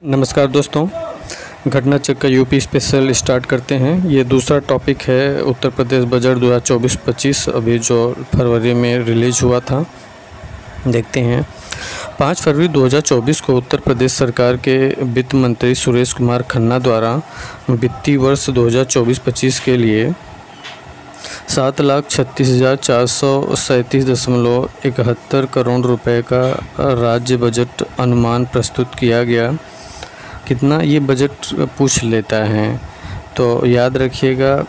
नमस्कार दोस्तों, घटना चेक का यूपी स्पेशल स्टार्ट करते हैं। ये दूसरा टॉपिक है उत्तर प्रदेश बजट 2024-25 अभी जो फरवरी में रिलीज़ हुआ था। देखते हैं 5 फरवरी 2024 को उत्तर प्रदेश सरकार के वित्त मंत्री सुरेश कुमार खन्ना द्वारा वित्तीय वर्ष 2024-25 के लिए 7,36,437.71 करोड़ रुपए का राज्य बजट अनुमान प्रस्तुत किया गया। कितना ये बजट पूछ लेता है तो याद रखिएगा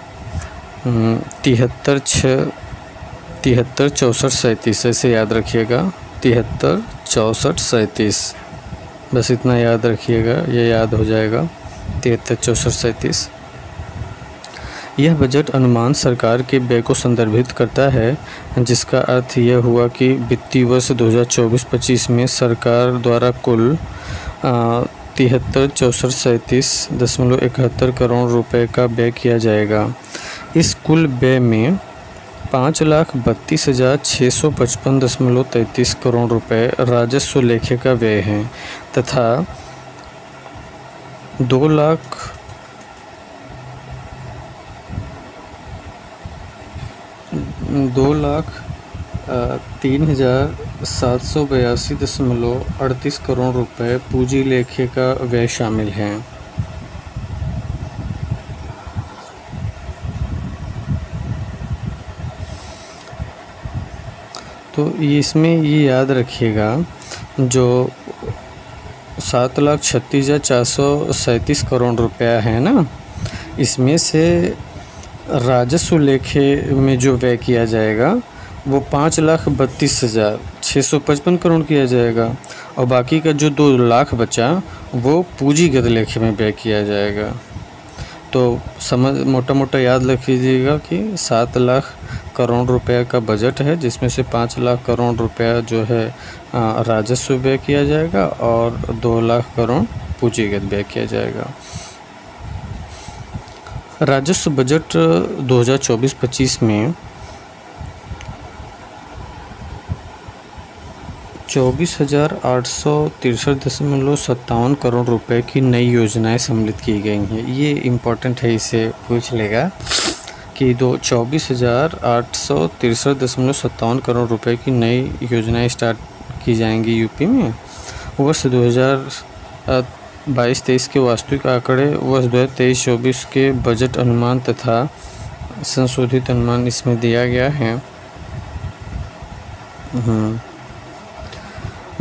73-64-37 ऐसे याद रखिएगा 73-64-37 बस इतना याद रखिएगा, ये याद हो जाएगा 73-64-37। यह बजट अनुमान सरकार के व्यय को संदर्भित करता है, जिसका अर्थ यह हुआ कि वित्तीय वर्ष 2024-25 में सरकार द्वारा कुल 73-64-37.71 करोड़ रुपए का व्यय किया जाएगा। इस कुल व्यय में 5,32,655.33 करोड़ रुपए राजस्व लेखे का व्यय है तथा 2,03,782.38 करोड़ रुपए पूंजी लेखे का व्यय शामिल हैं। तो इसमें ये याद रखिएगा जो 7,36,437 करोड़ रुपया है ना, इसमें से राजस्व लेखे में जो व्यय किया जाएगा वो 5,32,655 करोड़ किया जाएगा और बाकी का जो 2 लाख बचा वो पूंजीगत लेखे में व्यय किया जाएगा। तो समझ मोटा मोटा याद रख लीजिएगा कि 7 लाख करोड़ रुपए का बजट है, जिसमें से 5 लाख करोड़ रुपया जो है राजस्व व्यय किया जाएगा और 2 लाख करोड़ पूंजीगत व्यय किया जाएगा। राजस्व बजट 2024-25 में 24,863.57 करोड़ रुपए की नई योजनाएं सम्मिलित की गई हैं। ये इम्पोर्टेंट है, इसे पूछ लेगा कि 24,863.57 करोड़ रुपए की नई योजनाएं स्टार्ट की जाएंगी यूपी में। वर्ष 2022-23 के वास्तविक आंकड़े वर्ष 2023-24 के बजट अनुमान तथा संशोधित अनुमान इसमें दिया गया है।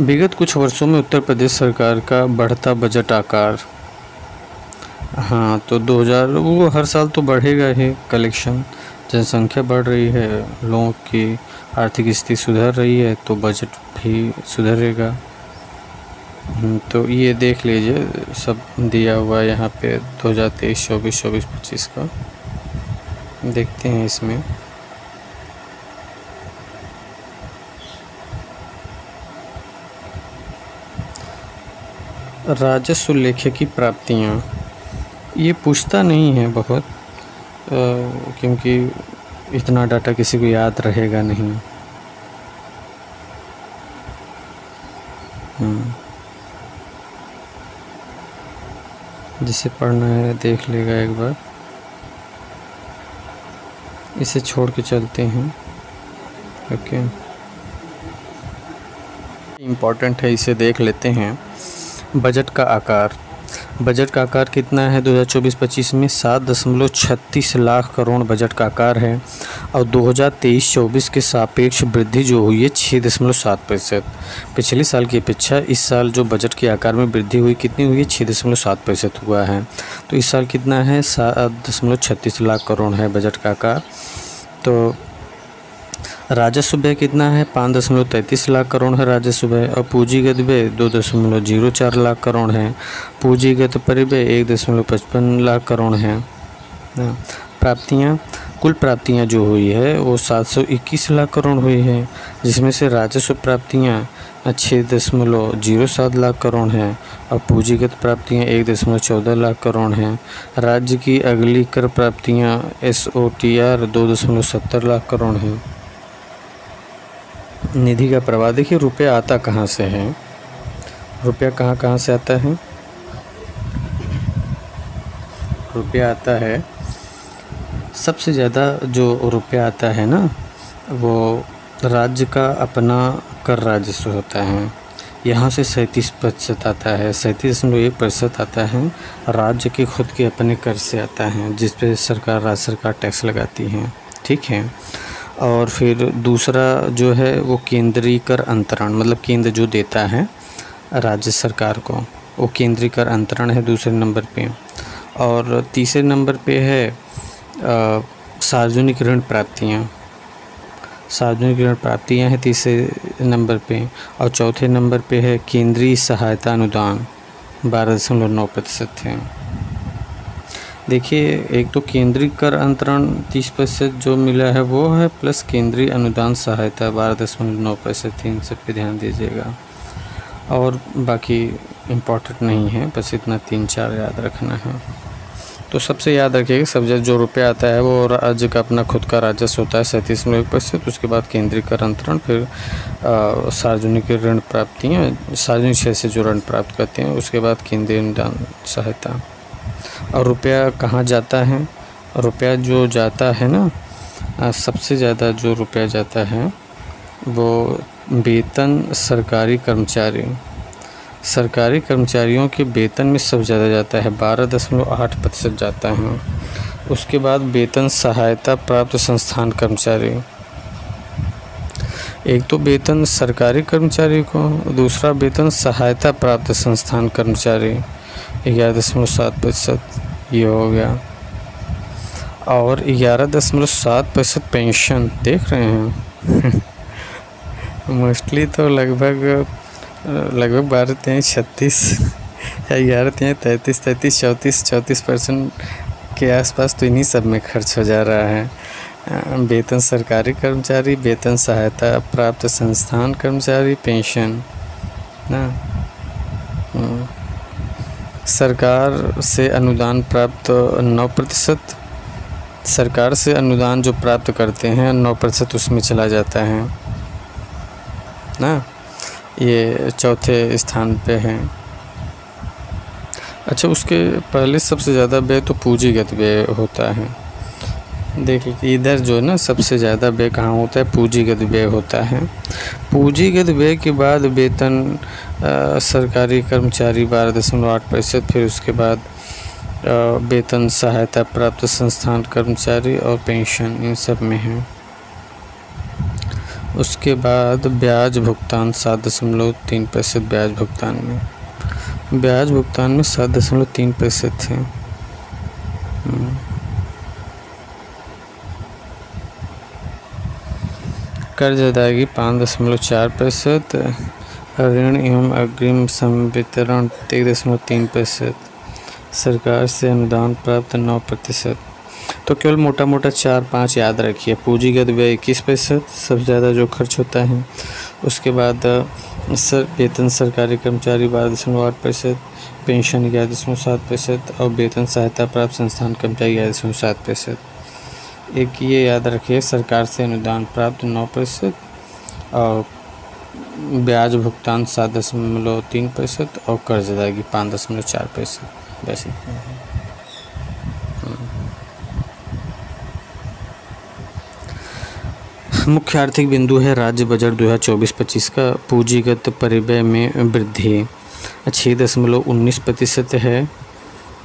विगत कुछ वर्षों में उत्तर प्रदेश सरकार का बढ़ता बजट आकार, तो 2000 वो हर साल तो बढ़ेगा ही। कलेक्शन, जनसंख्या बढ़ रही है, लोगों की आर्थिक स्थिति सुधर रही है तो बजट भी सुधरेगा। तो ये देख लीजिए, सब दिया हुआ है यहाँ पे 2023, 24, 25 का। देखते हैं इसमें राजस्व लेखे की प्राप्तियाँ, ये पूछता नहीं है बहुत, क्योंकि इतना डाटा किसी को याद रहेगा नहीं। जिसे पढ़ना है देख लेगा एक बार, इसे छोड़ के चलते हैं। ओके, इम्पोर्टेंट है, इसे देख लेते हैं। बजट का आकार कितना है 2024-25 में 7.36 लाख करोड़ बजट का आकार है और 2023-24 के सापेक्ष वृद्धि जो हुई है 6.7%। पिछले साल की अपेक्षा इस साल जो बजट के आकार में वृद्धि हुई कितनी हुई है, 6.7% हुआ है। तो इस साल कितना है, 7.36 लाख करोड़ है बजट का आकार। तो राजस्व व्यय कितना है, 5.33 लाख करोड़ है राजस्व व्यय और पूंजीगत व्यय 2.04 लाख करोड़ है। पूंजीगत परिव्यय 1.55 लाख करोड़ है। कुल प्राप्तियां जो हुई है वो 721 लाख करोड़ हुई है, जिसमें से राजस्व प्राप्तियां 6.07 लाख करोड़ हैं और पूंजीगत प्राप्तियां 1.14 लाख करोड़ हैं। राज्य की अगली कर प्राप्तियां SOTR 2.70 लाख करोड़ हैं। निधि का प्रवाह देखिए, रुपया आता कहाँ से है, रुपया कहाँ कहाँ से आता है। रुपया आता है, सबसे ज़्यादा जो रुपया आता है ना वो राज्य का अपना कर राजस्व होता है। यहाँ से 37% आता है, 37.1% आता है राज्य के खुद के अपने कर से आता है, जिस पे राज्य सरकार टैक्स लगाती है। ठीक है। और फिर दूसरा जो है वो केंद्रीय कर अंतरण, मतलब केंद्र जो देता है राज्य सरकार को, वो केंद्रीय कर अंतरण है दूसरे नंबर पे। और तीसरे नंबर पे है सार्वजनिक ऋण प्राप्तियाँ। सार्वजनिक ऋण प्राप्तियाँ हैं तीसरे नंबर पे। और चौथे नंबर पे है केंद्रीय सहायता अनुदान, 12.9% है। देखिए, एक तो केंद्रीय कर अंतरण 30% जो मिला है वो है, प्लस केंद्रीय अनुदान सहायता 12.9% है। इन सब पे ध्यान दीजिएगा। और बाकी इम्पोर्टेंट नहीं है, बस इतना 3-4 याद रखना है। तो सबसे याद रखिएगा, सब जो रुपया आता है वो राज्य का अपना खुद का राजस्व होता है 37.1%। उसके बाद केंद्रीय कर अंतरण, फिर सार्वजनिक ऋण प्राप्तियाँ, सार्वजनिक क्षेत्र से जो ऋण प्राप्त करते हैं, उसके बाद केंद्रीय अनुदान सहायता। और रुपया कहाँ जाता है? रुपया जो जाता है ना, सबसे ज़्यादा जो रुपया जाता है वो वेतन सरकारी कर्मचारियों के वेतन में सबसे ज़्यादा जाता है, 12.8% जाता है। उसके बाद वेतन सहायता प्राप्त संस्थान कर्मचारी, एक तो वेतन सरकारी कर्मचारी को, दूसरा वेतन सहायता प्राप्त संस्थान कर्मचारी 11.7%, ये हो गया। और 11.7% पेंशन, देख रहे हैं मोस्टली तो लगभग 12-36 या 11-33 34% के आसपास तो इन्हीं सब में खर्च हो जा रहा है। वेतन सरकारी कर्मचारी, वेतन सहायता प्राप्त संस्थान कर्मचारी, पेंशन ना। सरकार से अनुदान प्राप्त 9%, सरकार से अनुदान जो प्राप्त करते हैं 9% उसमें चला जाता है ना। ये चौथे स्थान पे है। अच्छा, उसके पहले सबसे ज़्यादा व्यय तो पूंजीगत व्यय होता है। देख लीजिए इधर जो है ना, सबसे ज़्यादा व्यय कहाँ होता है? पूंजीगत व्यय होता है। पूंजीगत व्यय के बाद वेतन सरकारी कर्मचारी 12.8%, फिर उसके बाद वेतन सहायता प्राप्त संस्थान कर्मचारी और पेंशन, इन सब में है। उसके बाद ब्याज भुगतान 7.3%, ब्याज भुगतान में 7.3% है। कर्ज अदायगी 5.4%, ऋण एवं अग्रिम संवितरण 1.3%, सरकार से अनुदान प्राप्त 9%। तो केवल मोटा 4-5 याद रखिए। पूंजीगत व्यय 21%, सबसे ज़्यादा जो खर्च होता है। उसके बाद वेतन सरकारी कर्मचारी 12.8%, पेंशन 11.7% और वेतन सहायता प्राप्त संस्थान कर्मचारी 11.7%। एक ये याद रखिए, सरकार से अनुदान प्राप्त 9% और ब्याज भुगतान 7.3% और कर्ज अदायगी 5.4%। वैसे मुख्य आर्थिक बिंदु है राज्य बजट 2024-25 का। पूंजीगत परिव्यय में वृद्धि 6.19% है।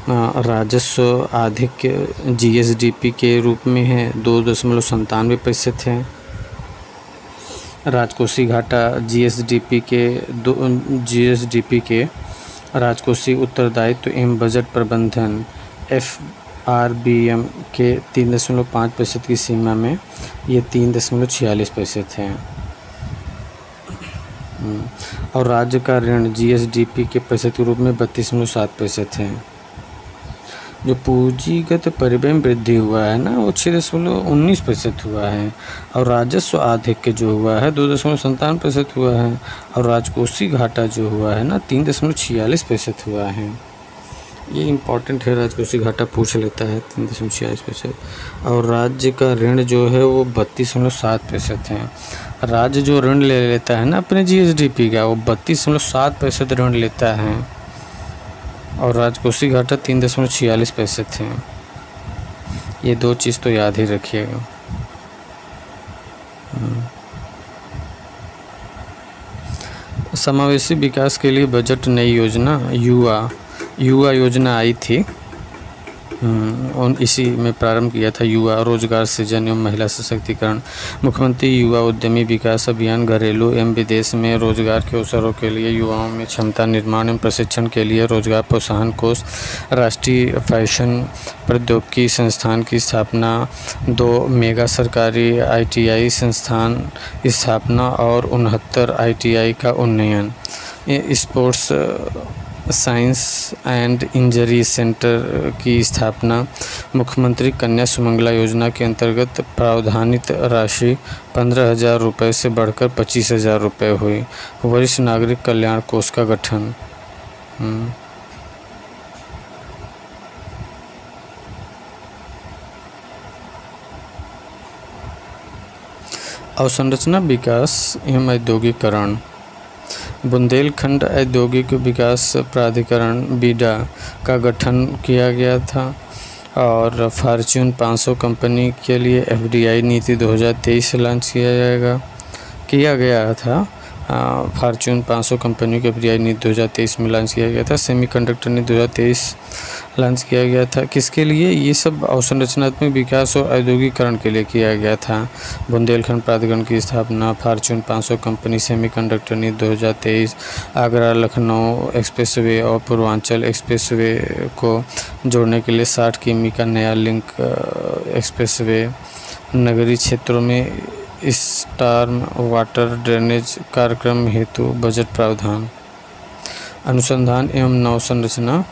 राजस्व आधिक्य जीएसडीपी के रूप में है, 2.97% है। राजकोषीय घाटा जीएसडीपी के राजकोषीय उत्तरदायित्व एवं बजट प्रबंधन FRBM के 3.5% की सीमा में ये 3.46% है। और राज्य का ऋण जीएसडीपी के प्रतिशत के रूप में 32.7% है। जो पूंजीगत परिव्यय में वृद्धि हुआ है ना, वो 6.19% हुआ है। और राजस्व आधिक्य जो हुआ है 2.97% हुआ है। और राजकोषीय घाटा जो हुआ है ना 3.46% हुआ है। ये इम्पॉर्टेंट है, राजकोषीय घाटा पूछ लेता है 3.46%। और राज्य का ऋण जो है वो 32.7% है। राज्य जो ऋण ले लेता है ना अपने जीएसडीपी का, वो 32.7% ऋण लेता है। और राजकोषीय घाटा 3.46 पैसे थे। ये दो चीज़ तो याद ही रखिएगा। समावेशी विकास के लिए बजट नई योजना युवा योजना आई थी। इसी में प्रारंभ किया था युवा रोजगार सृजन एवं महिला सशक्तिकरण। मुख्यमंत्री युवा उद्यमी विकास अभियान घरेलू एवं विदेश में रोजगार के अवसरों के लिए युवाओं में क्षमता निर्माण एवं प्रशिक्षण के लिए रोजगार प्रोत्साहन कोष, राष्ट्रीय फैशन प्रौद्योगिकी संस्थान की स्थापना, 2 मेगा सरकारी ITI संस्थान स्थापना और 69 ITI का उन्नयन, sports science and injury centre की स्थापना। मुख्यमंत्री कन्या सुमंगला योजना के अंतर्गत प्रावधानित राशि 15,000 रुपये से बढ़कर 25,000 रुपये हुई। वरिष्ठ नागरिक कल्याण कोष का गठन। अवसंरचना विकास एवं औद्योगिकरण। बुंदेलखंड औद्योगिक विकास प्राधिकरण बीडा का गठन किया गया था और फॉर्च्यून 500 कंपनी के लिए FDI नीति 2023 लॉन्च किया गया था। फॉर्च्यून 500 कंपनियों की FDI नीति 2023 में लॉन्च किया गया था। सेमीकंडक्टर नीति 2023 लॉन्च किया गया था। किसके लिए? ये सब अवसंरचनात्मक विकास और औद्योगिकरण के लिए किया गया था। बुंदेलखंड प्राधिकरण की स्थापना, फॉर्च्यून 500 कंपनी, सेमीकंडक्टर नीति 2023, आगरा लखनऊ एक्सप्रेसवे और पूर्वांचल एक्सप्रेसवे को जोड़ने के लिए 60 किमी का नया लिंक एक्सप्रेसवे, नगरीय क्षेत्रों में स्टॉर्म वाटर ड्रेनेज कार्यक्रम हेतु बजट प्रावधान। अनुसंधान एवं नवसंरचना।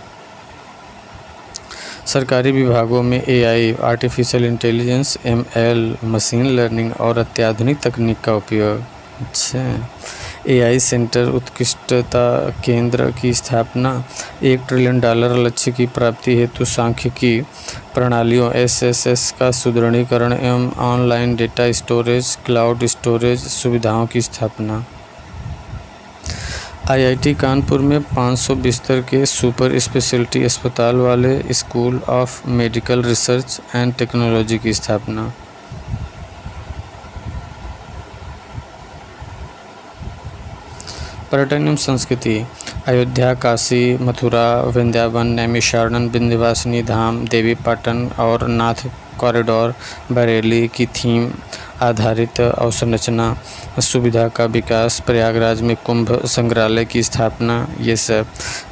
सरकारी विभागों में AI artificial intelligence ML machine learning और अत्याधुनिक तकनीक का उपयोग। अच्छा, AI सेंटर उत्कृष्टता केंद्र की स्थापना। $1 ट्रिलियन लक्ष्य की प्राप्ति हेतु सांख्यिकी प्रणालियों SSS का सुदृढ़ीकरण एवं online data storage, cloud storage सुविधाओं की स्थापना। IIT कानपुर में 500 बिस्तर के सुपर स्पेशलिटी अस्पताल वाले school of medical research and technology की स्थापना। पर्यटन एवं संस्कृति। अयोध्या, काशी, मथुरा, वृंदावन, नैमिषारण्य, विंध्यवासिनी धाम, देवीपाटन और नाथ कॉरिडोर, बरेली की थीम आधारित अवसंरचना सुविधा का विकास। प्रयागराज में कुंभ संग्रहालय की स्थापना। ये सब।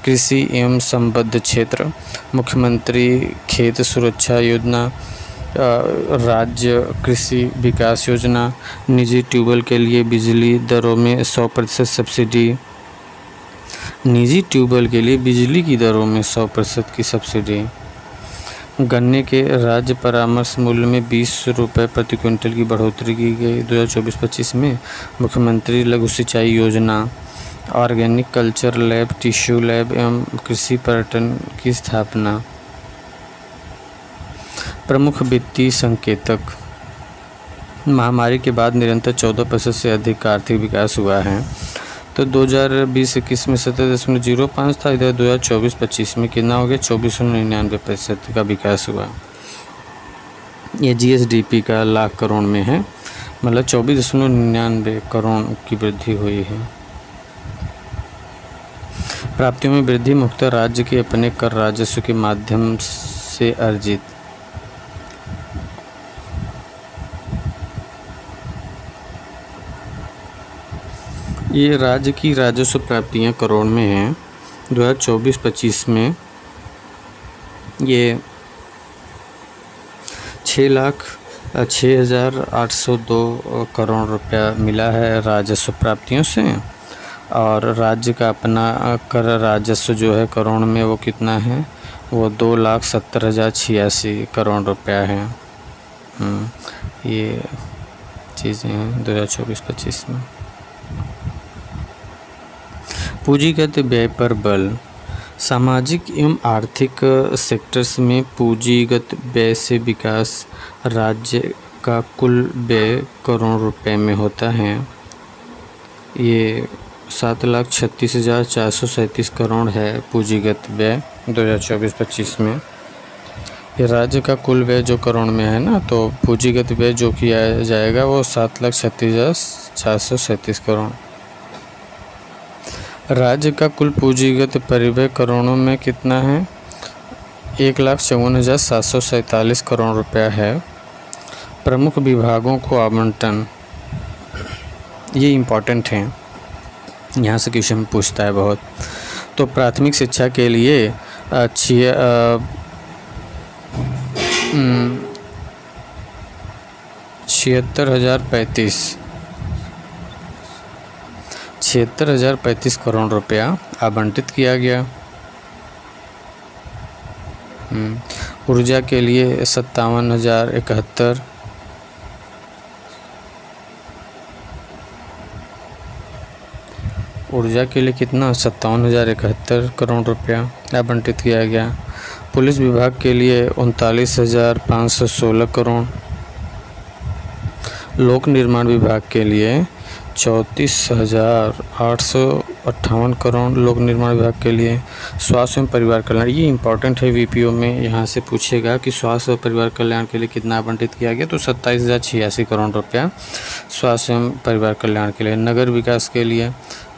कृषि एवं संबद्ध क्षेत्र। मुख्यमंत्री खेत सुरक्षा योजना, राज्य कृषि विकास योजना, निजी ट्यूबवेल के लिए बिजली दरों में 100% सब्सिडी। निजी ट्यूबवेल के लिए बिजली की दरों में 100% की सब्सिडी। गन्ने के राज्य परामर्श मूल्य में 20 रुपये प्रति क्विंटल की बढ़ोतरी की गई 2024-25 में। मुख्यमंत्री लघु सिंचाई योजना, organic culture lab, tissue lab एवं कृषि पर्यटन की स्थापना। प्रमुख वित्तीय संकेतक। महामारी के बाद निरंतर 14% से अधिक का आर्थिक विकास हुआ है। तो 2020-21 में 17.05 था। इधर 2024-25 में कितना हो गया? 24.99% का विकास हुआ। ये GSDP का लाख करोड़ में है, मतलब 24.99 करोड़ की वृद्धि हुई है। प्राप्तियों में वृद्धि मुख्यतः राज्य के अपने कर राजस्व के माध्यम से अर्जित। ये राज्य की राजस्व प्राप्तियां करोड़ में हैं। 2024-25 में ये 6,06,802 करोड़ रुपया मिला है राजस्व प्राप्तियों से। और राज्य का अपना कर राजस्व जो है करोड़ में वो कितना है? वो 2,70,086 करोड़ रुपया है। ये चीज़ें हैं 2024-25 में। पूंजीगत व्यय पर बल। सामाजिक एवं आर्थिक सेक्टर्स में पूंजीगत व्यय से विकास राज्य का कुल व्यय करोड़ रुपए में होता है। ये 7,36,437 करोड़ है पूंजीगत व्यय 2024-25 में। ये राज्य का कुल व्यय जो करोड़ में है ना, तो पूंजीगत व्यय जो किया जाएगा वो 7,36,437 करोड़। राज्य का कुल पूंजीगत परिव्यय करोड़ों में कितना है? 1,54,747 करोड़ रुपया है। प्रमुख विभागों को आवंटन, ये इम्पोर्टेंट है, यहाँ से क्वेश्चन पूछता है बहुत। तो प्राथमिक शिक्षा के लिए 76,035 करोड़ रुपया आवंटित किया गया। ऊर्जा के लिए 57,071, ऊर्जा के लिए कितना 57,071 करोड़ रुपया आवंटित किया गया। पुलिस विभाग के लिए 39,516 करोड़। लोक निर्माण विभाग के लिए 34,858 करोड़ लोक निर्माण विभाग के लिए। स्वास्थ्य एवं परिवार कल्याण, ये इंपॉर्टेंट है, वीपीओ में यहाँ से पूछेगा कि स्वास्थ्य और परिवार कल्याण के लिए कितना आवंटित किया गया, तो 27,086 करोड़ रुपया स्वास्थ्य एवं परिवार कल्याण के लिए। नगर विकास के लिए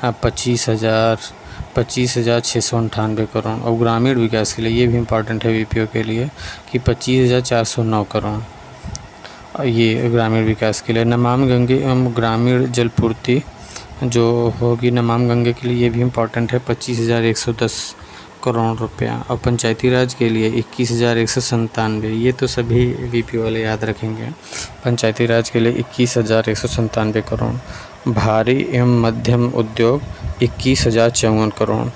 25,698 करोड़। और ग्रामीण विकास के लिए, ये भी इम्पॉर्टेंट है वीपीओ के लिए, कि 25,409 करोड़ ये ग्रामीण विकास के लिए। नमामि गंगे एवं ग्रामीण जलपूर्ति जो होगी नमामि गंगे के लिए, ये भी इम्पॉर्टेंट है, 25,110 करोड़ रुपया। और पंचायती राज के लिए 21,197, ये तो सभी वीपी वाले याद रखेंगे। पंचायती राज के लिए 21,197 करोड़। भारी एवं मध्यम उद्योग 21,054 करोड़।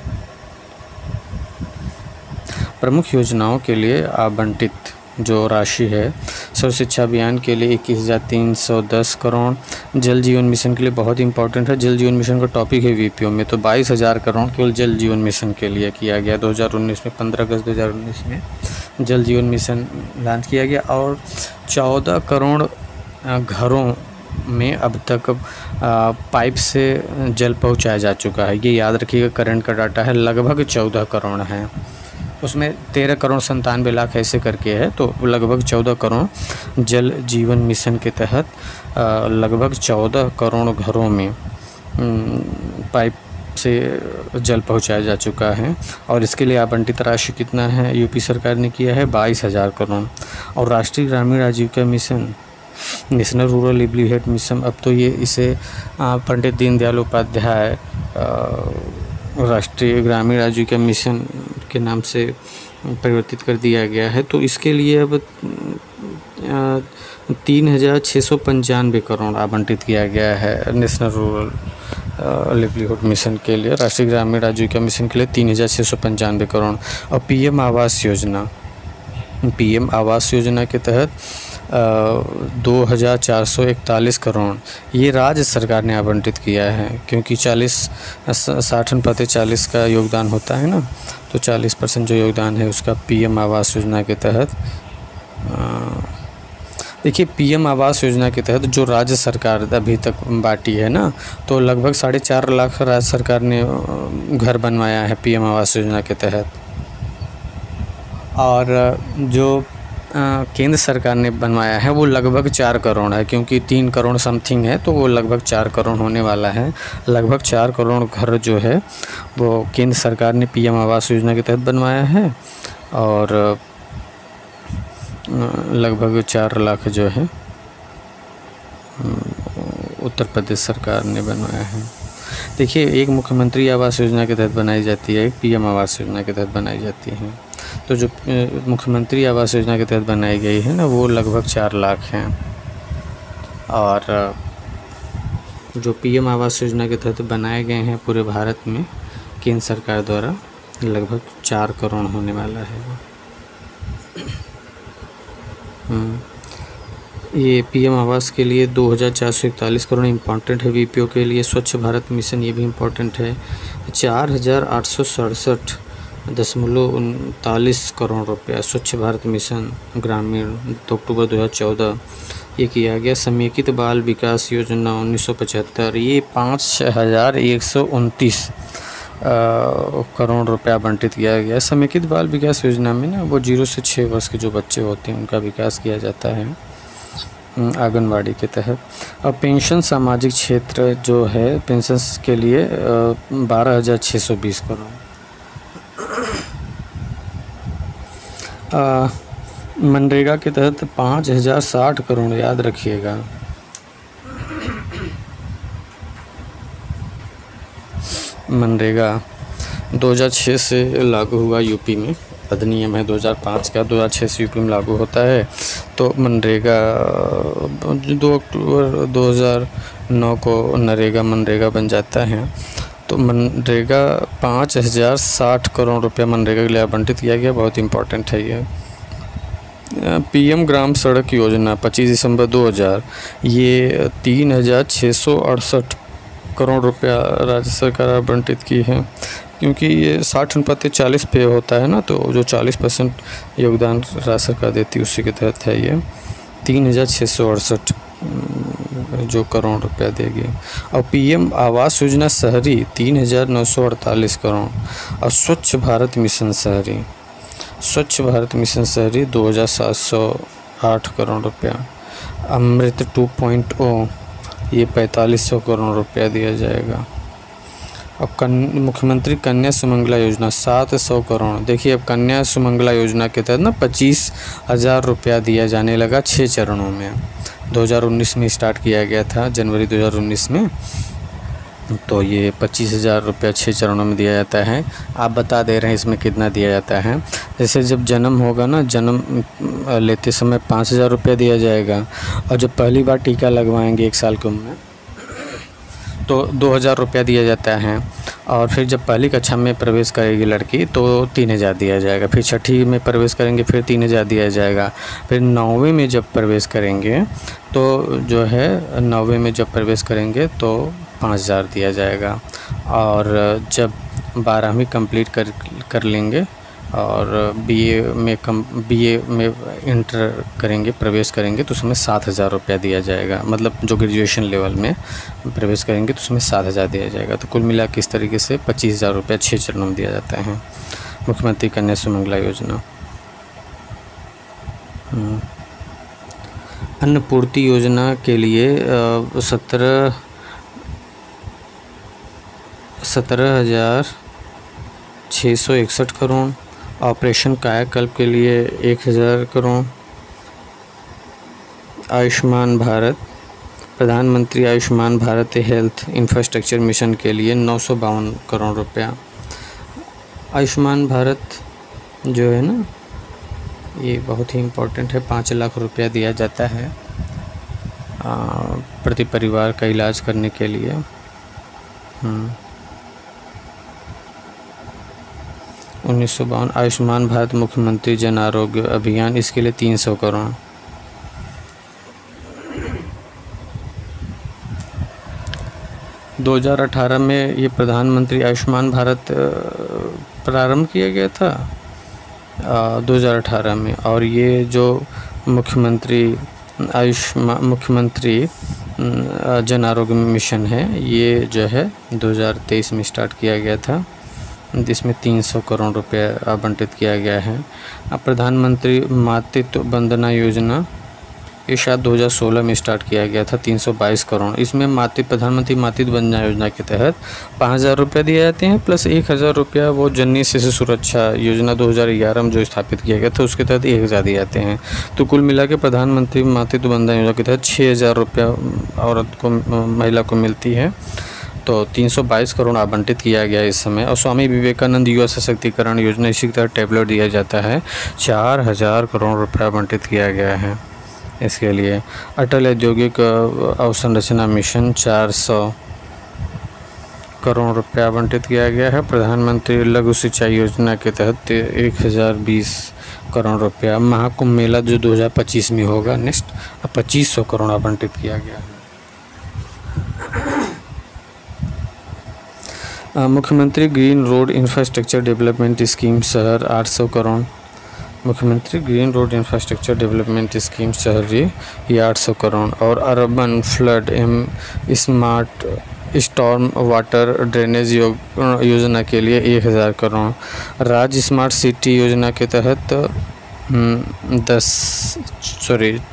प्रमुख योजनाओं के लिए आवंटित जो राशि है, सर्व शिक्षा अभियान के लिए 21,310 करोड़। जल जीवन मिशन के लिए बहुत इंपॉर्टेंट है, जल जीवन मिशन का टॉपिक है वीपीओ में, तो 22,000 करोड़ केवल जल जीवन मिशन के लिए किया गया 2019 में। 15 अगस्त 2019 में जल जीवन मिशन लॉन्च किया गया। और 14 करोड़ घरों में अब तक पाइप से जल पहुंचाया जा चुका है, ये याद रखिएगा। करंट का डाटा है, लगभग 14 करोड़ है, उसमें 13 करोड़ 97 लाख ऐसे करके है, तो लगभग 14 करोड़ जल जीवन मिशन के तहत लगभग 14 करोड़ घरों में पाइप से जल पहुंचाया जा चुका है। और इसके लिए आवंटित राशि कितना है, यूपी सरकार ने किया है 22,000 करोड़। और राष्ट्रीय ग्रामीण आजीविका mission, national rural livelihood mission, अब तो ये इसे पंडित दीनदयाल उपाध्याय राष्ट्रीय ग्रामीण आजीविका मिशन के नाम से परिवर्तित कर दिया गया है। तो इसके लिए अब 3,695 करोड़ आवंटित किया गया है नेशनल रूरल लिवलीहुड मिशन के लिए। राष्ट्रीय ग्रामीण आजीविका मिशन के लिए 3,695 करोड़। और पीएम आवास योजना के तहत 2,441 करोड़ ये राज्य सरकार ने आवंटित किया है, क्योंकि 60/40 का योगदान होता है ना, तो 40% जो योगदान है उसका पीएम आवास योजना के तहत। देखिए, पीएम आवास योजना के तहत जो राज्य सरकार अभी तक बांटी है ना, तो लगभग 4.5 लाख राज्य सरकार ने घर बनवाया है पीएम आवास योजना के तहत। और जो केंद्र सरकार ने बनवाया है वो लगभग 4 करोड़ है, क्योंकि 3 करोड़ समथिंग है, तो वो लगभग 4 करोड़ होने वाला है। लगभग 4 करोड़ घर जो है वो केंद्र सरकार ने पीएम आवास योजना के तहत बनवाया है, और लगभग 4 लाख जो है उत्तर प्रदेश सरकार ने बनवाया है। देखिए, एक मुख्यमंत्री आवास योजना के तहत बनाई जाती है, एक पीएम आवास योजना के तहत बनाई जाती है। तो जो मुख्यमंत्री आवास योजना के तहत बनाई गई है ना, वो लगभग 4 लाख हैं। और जो पीएम आवास योजना के तहत बनाए गए हैं पूरे भारत में केंद्र सरकार द्वारा, लगभग 4 करोड़ होने वाला है। ये पीएम आवास के लिए 2,441 करोड़ इम्पॉर्टेंट है। वीपीओ के लिए स्वच्छ भारत मिशन, ये भी इम्पॉर्टेंट है, 4,867.39 करोड़ रुपया। स्वच्छ भारत मिशन ग्रामीण, 2 अक्टूबर 2014 ये किया गया। समेकित बाल विकास योजना 1975, ये 5129 करोड़ रुपया आवंटित किया गया। समेकित बाल विकास योजना में ना वो 0 से 6 वर्ष के जो बच्चे होते हैं उनका विकास किया जाता है आंगनवाड़ी के तहत। और पेंशन सामाजिक क्षेत्र जो है पेंशन के लिए 12,620 करोड़। मनरेगा के तहत 5,060 करोड़, याद रखिएगा। मनरेगा 2006 से लागू हुआ यूपी में, अधिनियम है 2005 का, 2006 से यूपी में लागू होता है। तो मनरेगा 2 अक्टूबर 2009 को मनरेगा बन जाता है। तो मनरेगा 5,060 करोड़ रुपया मनरेगा के लिए आवंटित किया गया, बहुत इम्पोर्टेंट है ये। पीएम ग्राम सड़क योजना 25 दिसंबर 2000, ये 3,668 करोड़ रुपया राज्य सरकार आवंटित की है, क्योंकि ये 60/40 पे होता है ना, तो जो 40% योगदान राज्य सरकार देती है उसी के तहत है ये 3,668 जो करोड़ रुपया देगी। और पीएम आवास योजना शहरी 3,948 करोड़। और स्वच्छ भारत मिशन शहरी 2,708 करोड़ रुपया। अमृत 2.0 ये 4,500 करोड़ रुपया दिया जाएगा। और मुख्यमंत्री कन्या सुमंगला योजना 700 करोड़। देखिए अब कन्या सुमंगला योजना के तहत ना 25,000 रुपया दिया जाने लगा 6 चरणों में। 2019 में स्टार्ट किया गया था, जनवरी 2019 में। तो ये 25,000 रुपया 6 चरणों में दिया जाता है। आप बता दे रहे हैं इसमें कितना दिया जाता है। जैसे जब जन्म होगा ना, जन्म लेते समय 5,000 रुपया दिया जाएगा। और जब पहली बार टीका लगवाएंगे 1 साल की उम्र में तो 2,000 रुपया दिया जाता है। और फिर जब पहली कक्षा में प्रवेश करेगी लड़की तो 3,000 दिया जाएगा। फिर छठी में प्रवेश करेंगे फिर 3,000 दिया जाएगा। फिर 9वीं में जब प्रवेश करेंगे तो जो है 9वीं में जब प्रवेश करेंगे तो 5,000 दिया जाएगा। और जब 12वीं कंप्लीट कर लेंगे और बीए में इंटर करेंगे, प्रवेश करेंगे तो उसमें 7,000 रुपया दिया जाएगा। मतलब जो ग्रेजुएशन लेवल में प्रवेश करेंगे तो उसमें 7,000 दिया जाएगा। तो कुल मिला के इस तरीके से 25,000 रुपया 6 चरणों में दिया जाता है मुख्यमंत्री कन्या सुमंगला योजना। अन्नपूर्ति योजना के लिए 17,661 करोड़। ऑपरेशन कायाकल्प के लिए 1,000 करोड़। आयुष्मान भारत, प्रधानमंत्री Ayushman Bharat health infrastructure mission के लिए 952 करोड़ रुपया। आयुष्मान भारत जो है ना ये बहुत ही इम्पोर्टेंट है। 5 लाख रुपया दिया जाता है प्रति परिवार का इलाज करने के लिए। 1952 आयुष्मान भारत मुख्यमंत्री जन आरोग्य अभियान, इसके लिए 300 करोड़। – 2018 में ये प्रधानमंत्री आयुष्मान भारत प्रारंभ किया गया था 2018 में। और ये जो मुख्यमंत्री जन आरोग्य मिशन है ये जो है 2023 में स्टार्ट किया गया था, जिसमें 300 करोड़ रुपया आवंटित किया गया है। अब प्रधानमंत्री मातृत्व वंदना योजना ये शायद 2016 में स्टार्ट किया गया था, 322 करोड़। इसमें प्रधानमंत्री मातृत्व वंदना योजना के तहत 5,000 रुपया दिए जाते हैं प्लस 1,000 रुपया वो जननी शिशु सुरक्षा योजना 2011 में जो स्थापित किया गया था उसके तहत 1,000 दिए जाते हैं। तो कुल मिला के प्रधानमंत्री मातृत्व वंदना योजना के तहत 6,000 रुपया औरत को, महिला को मिलती है। तो 322 करोड़ आवंटित किया गया इस समय। और स्वामी विवेकानंद युवा सशक्तिकरण योजना, इसी के तहत टैबलेट दिया जाता है, 4,000 करोड़ रुपया आवंटित किया गया है इसके लिए। अटल औद्योगिक अवसंरचना मिशन 400 करोड़ रुपया आवंटित किया गया है। प्रधानमंत्री लघु सिंचाई योजना के तहत 1,020 करोड़ रुपया। महाकुंभ मेला जो 2025 में होगा नेक्स्ट, 2,500 करोड़ आवंटित किया गया है। मुख्यमंत्री green road infrastructure development scheme शहर 800 करोड़। मुख्यमंत्री green road infrastructure development scheme शहरी ये 800 करोड़ और urban flood smart storm water drainage योजना के लिए 1000 करोड़। राज्य स्मार्ट सिटी योजना के तहत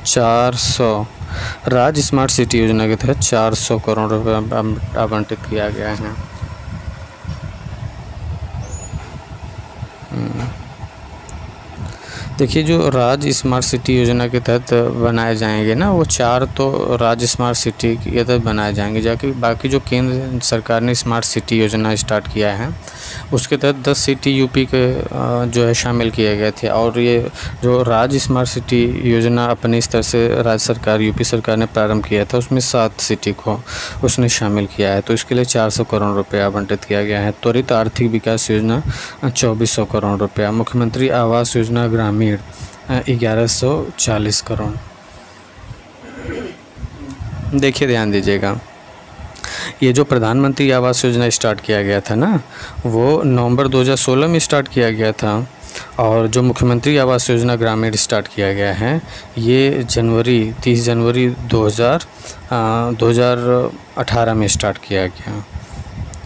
400 राज्य स्मार्ट सिटी योजना के तहत 400 करोड़ रुपये आवंटित किया गया है। देखिए, जो राज्य स्मार्ट सिटी योजना के तहत बनाए जाएंगे ना, वो 4 तो राज्य स्मार्ट सिटी के तहत बनाए जाएंगे, जाके बाकी जो केंद्र सरकार ने स्मार्ट सिटी योजना स्टार्ट किया है उसके तहत 10 सिटी यूपी के जो है शामिल किए गए थे। और ये जो राज्य स्मार्ट सिटी योजना अपने स्तर से राज्य सरकार यूपी सरकार ने प्रारंभ किया था, उसमें 7 सिटी को उसने शामिल किया है। तो इसके लिए 400 करोड़ रुपये आवंटित किया गया है। त्वरित आर्थिक विकास योजना 2400 करोड़ रुपया। मुख्यमंत्री आवास योजना ग्रामीण 1140 करोड़। देखिए, ध्यान दीजिएगा, ये जो प्रधानमंत्री आवास योजना स्टार्ट किया गया था ना, वो नवंबर 2016 में स्टार्ट किया गया था। और जो मुख्यमंत्री आवास योजना ग्रामीण स्टार्ट किया गया है, ये 30 जनवरी 2018 में स्टार्ट किया गया।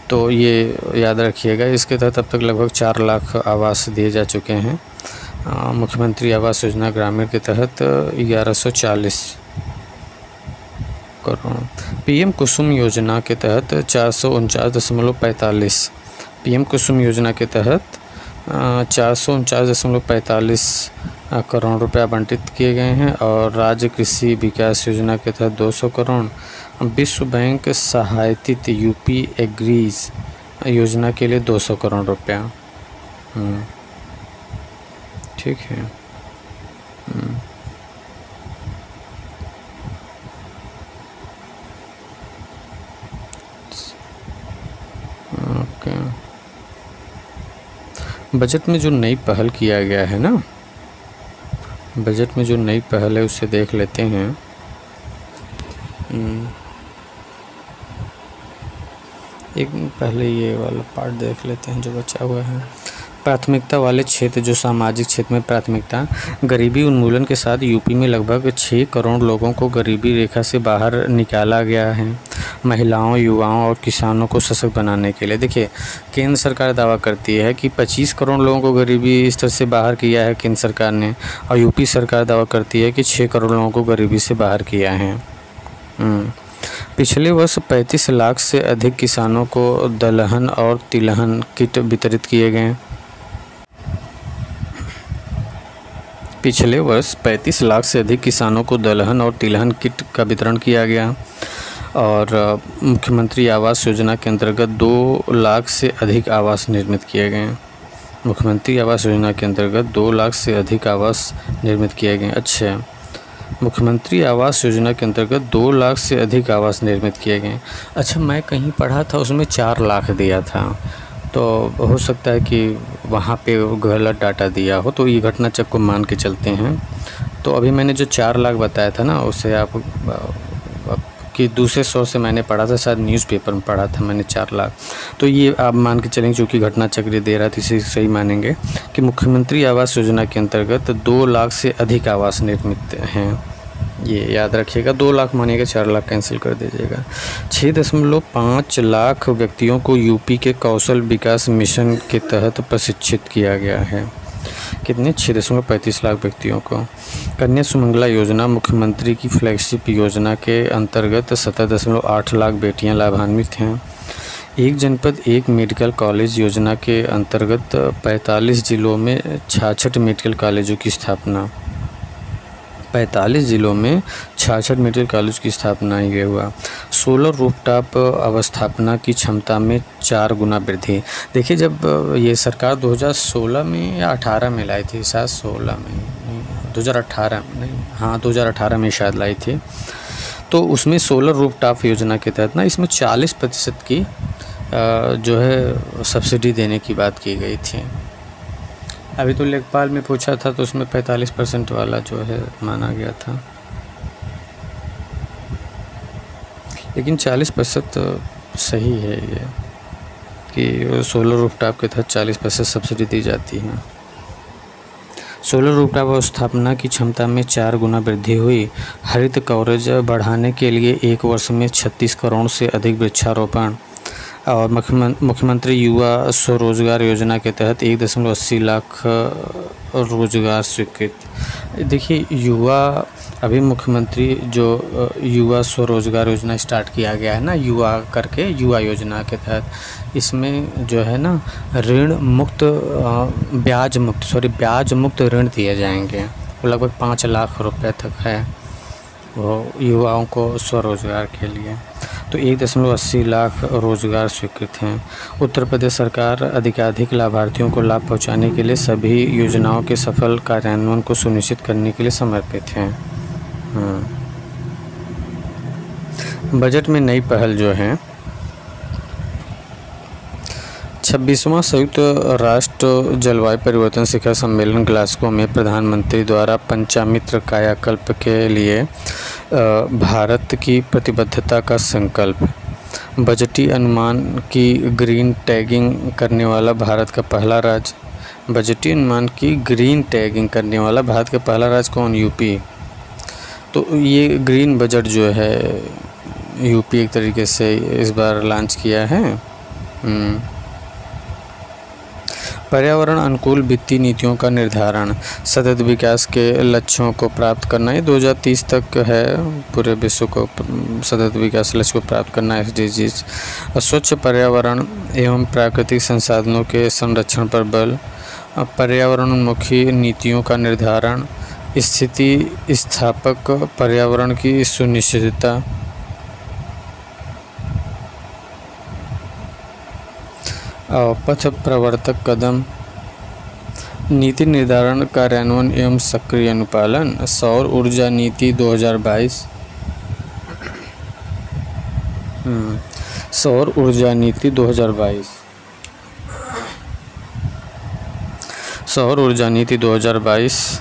तो ये याद रखिएगा। इसके तहत अब तक लगभग 4 लाख आवास दिए जा चुके हैं। मुख्यमंत्री आवास योजना ग्रामीण के तहत 1140 करोड़। पीएम कुसुम योजना के तहत 449.45 पीएम कुसुम योजना के तहत 449.45 करोड़ रुपये आवंटित किए गए हैं। और राज्य कृषि विकास योजना के तहत 200 करोड़। विश्व बैंक सहायतित यूपी एग्रीज योजना के लिए 200 करोड़ रुपया। ठीक है। ओके, बजट में जो नई पहल किया गया है ना, बजट में जो नई पहल है उसे देख लेते हैं। एक पहले ये वाला पार्ट देख लेते हैं जो बचा हुआ है। प्राथमिकता वाले क्षेत्र, जो सामाजिक क्षेत्र में प्राथमिकता, गरीबी उन्मूलन के साथ यूपी में लगभग 6 करोड़ लोगों को गरीबी रेखा से बाहर निकाला गया है। महिलाओं, युवाओं और किसानों को सशक्त बनाने के लिए, देखिए, केंद्र सरकार दावा करती है कि 25 करोड़ लोगों को गरीबी स्तर से बाहर किया है केंद्र सरकार ने, और यूपी सरकार दावा करती है कि 6 करोड़ लोगों को गरीबी से बाहर किया है। पिछले वर्ष 35 लाख से अधिक किसानों को दलहन और तिलहन किट वितरित किए गए। पिछले वर्ष 35 लाख से अधिक किसानों को दलहन और तिलहन किट का वितरण किया गया। और मुख्यमंत्री आवास योजना के अंतर्गत 2 लाख से अधिक आवास निर्मित किए गए। मुख्यमंत्री आवास योजना के अंतर्गत 2 लाख से अधिक आवास निर्मित किए गए। अच्छा, मुख्यमंत्री आवास योजना के अंतर्गत 2 लाख से अधिक आवास निर्मित किए गए। अच्छा, मैं कहीं पढ़ा था उसमें 4 लाख दिया था, तो हो सकता है कि वहाँ पे गलत डाटा दिया हो, तो ये घटना चक्र को मान के चलते हैं। तो अभी मैंने जो 4 लाख बताया था ना, उससे आप कि दूसरे सोर्स से मैंने पढ़ा था, शायद न्यूज़पेपर में पढ़ा था मैंने 4 लाख। तो ये आप मान के चलेंगे, चूँकि घटना चक्र दे रहा था इसे सही मानेंगे कि मुख्यमंत्री आवास योजना के अंतर्गत 2 लाख से अधिक आवास निर्मित हैं। ये याद रखिएगा। 2 लाख मानिएगा, 4 लाख कैंसिल कर दीजिएगा। 6.5 लाख व्यक्तियों को यूपी के कौशल विकास मिशन के तहत प्रशिक्षित किया गया है। कितने? 6.35 लाख व्यक्तियों को। कन्या सुमंगला योजना मुख्यमंत्री की फ्लैगशिप योजना के अंतर्गत 17.8 लाख बेटियां लाभान्वित हैं। एक जनपद एक मेडिकल कॉलेज योजना के अंतर्गत 45 जिलों में 66 मेडिकल कॉलेजों की स्थापना। 45 ज़िलों में 66 मेडिकल कॉलेज की स्थापना ये हुआ। सोलर रूफटॉप अवस्थापना की क्षमता में 4 गुना वृद्धि। देखिए, जब ये सरकार 2016 में या 18 में लाई थी, शायद 16 में, 2018 नहीं, हाँ 2018 में शायद लाई थी। तो उसमें सोलर रूफटॉप योजना के तहत ना इसमें 40% की जो है सब्सिडी देने की बात की गई थी। अभी तो लेखपाल में पूछा था तो उसमें 45% वाला जो है माना गया था, लेकिन 40% सही है ये कि सोलर रूफटॉप के तहत 40% सब्सिडी दी जाती है। सोलर रूफटॉप स्थापना की क्षमता में 4 गुना वृद्धि हुई। हरित कवरेज बढ़ाने के लिए 1 वर्ष में 36 करोड़ से अधिक वृक्षारोपण। और मुख्यमंत्री युवा स्वरोजगार योजना के तहत 1.80 लाख रोजगार स्वीकृत। देखिए अभी मुख्यमंत्री जो युवा स्वरोजगार योजना स्टार्ट किया गया है ना, युवा करके, युवा योजना के तहत इसमें जो है ना ऋण मुक्त, ब्याज मुक्त ऋण दिए जाएंगे। वो लगभग 5 लाख रुपए तक है वो युवाओं को स्वरोजगार के लिए। तो 1.80 लाख रोजगार स्वीकृत हैं। उत्तर प्रदेश सरकार अधिकाधिक लाभार्थियों को लाभ पहुंचाने के लिए सभी योजनाओं के सफल कार्यान्वयन को सुनिश्चित करने के लिए समर्पित हैं। बजट में नई पहल जो है, 26वां संयुक्त राष्ट्र जलवायु परिवर्तन शिखर सम्मेलन ग्लासगो में प्रधानमंत्री द्वारा पंचामित्र कायाकल्प के लिए भारत की प्रतिबद्धता का संकल्प। बजटीय अनुमान की ग्रीन टैगिंग करने वाला भारत का पहला राज्य। बजटीय अनुमान की ग्रीन टैगिंग करने वाला भारत का पहला राज्य कौन? यूपी। तो ये ग्रीन बजट जो है यूपी एक तरीके से इस बार लॉन्च किया है। पर्यावरण अनुकूल वित्तीय नीतियों का निर्धारण, सतत विकास के लक्ष्यों को प्राप्त करना। ये 2030 तक है, पूरे विश्व को सतत विकास लक्ष्य को प्राप्त करना है, SDGs। स्वच्छ पर्यावरण एवं प्राकृतिक संसाधनों के संरक्षण पर बल। पर्यावरणोन्मुखी नीतियों का निर्धारण, स्थिति स्थापक पर्यावरण की सुनिश्चितता। पथ प्रवर्तक कदम, नीति निर्धारण, कार्यान्वयन एवं सक्रिय अनुपालन। सौर ऊर्जा नीति 2022। सौर ऊर्जा नीति 2022। सौर ऊर्जा नीति 2022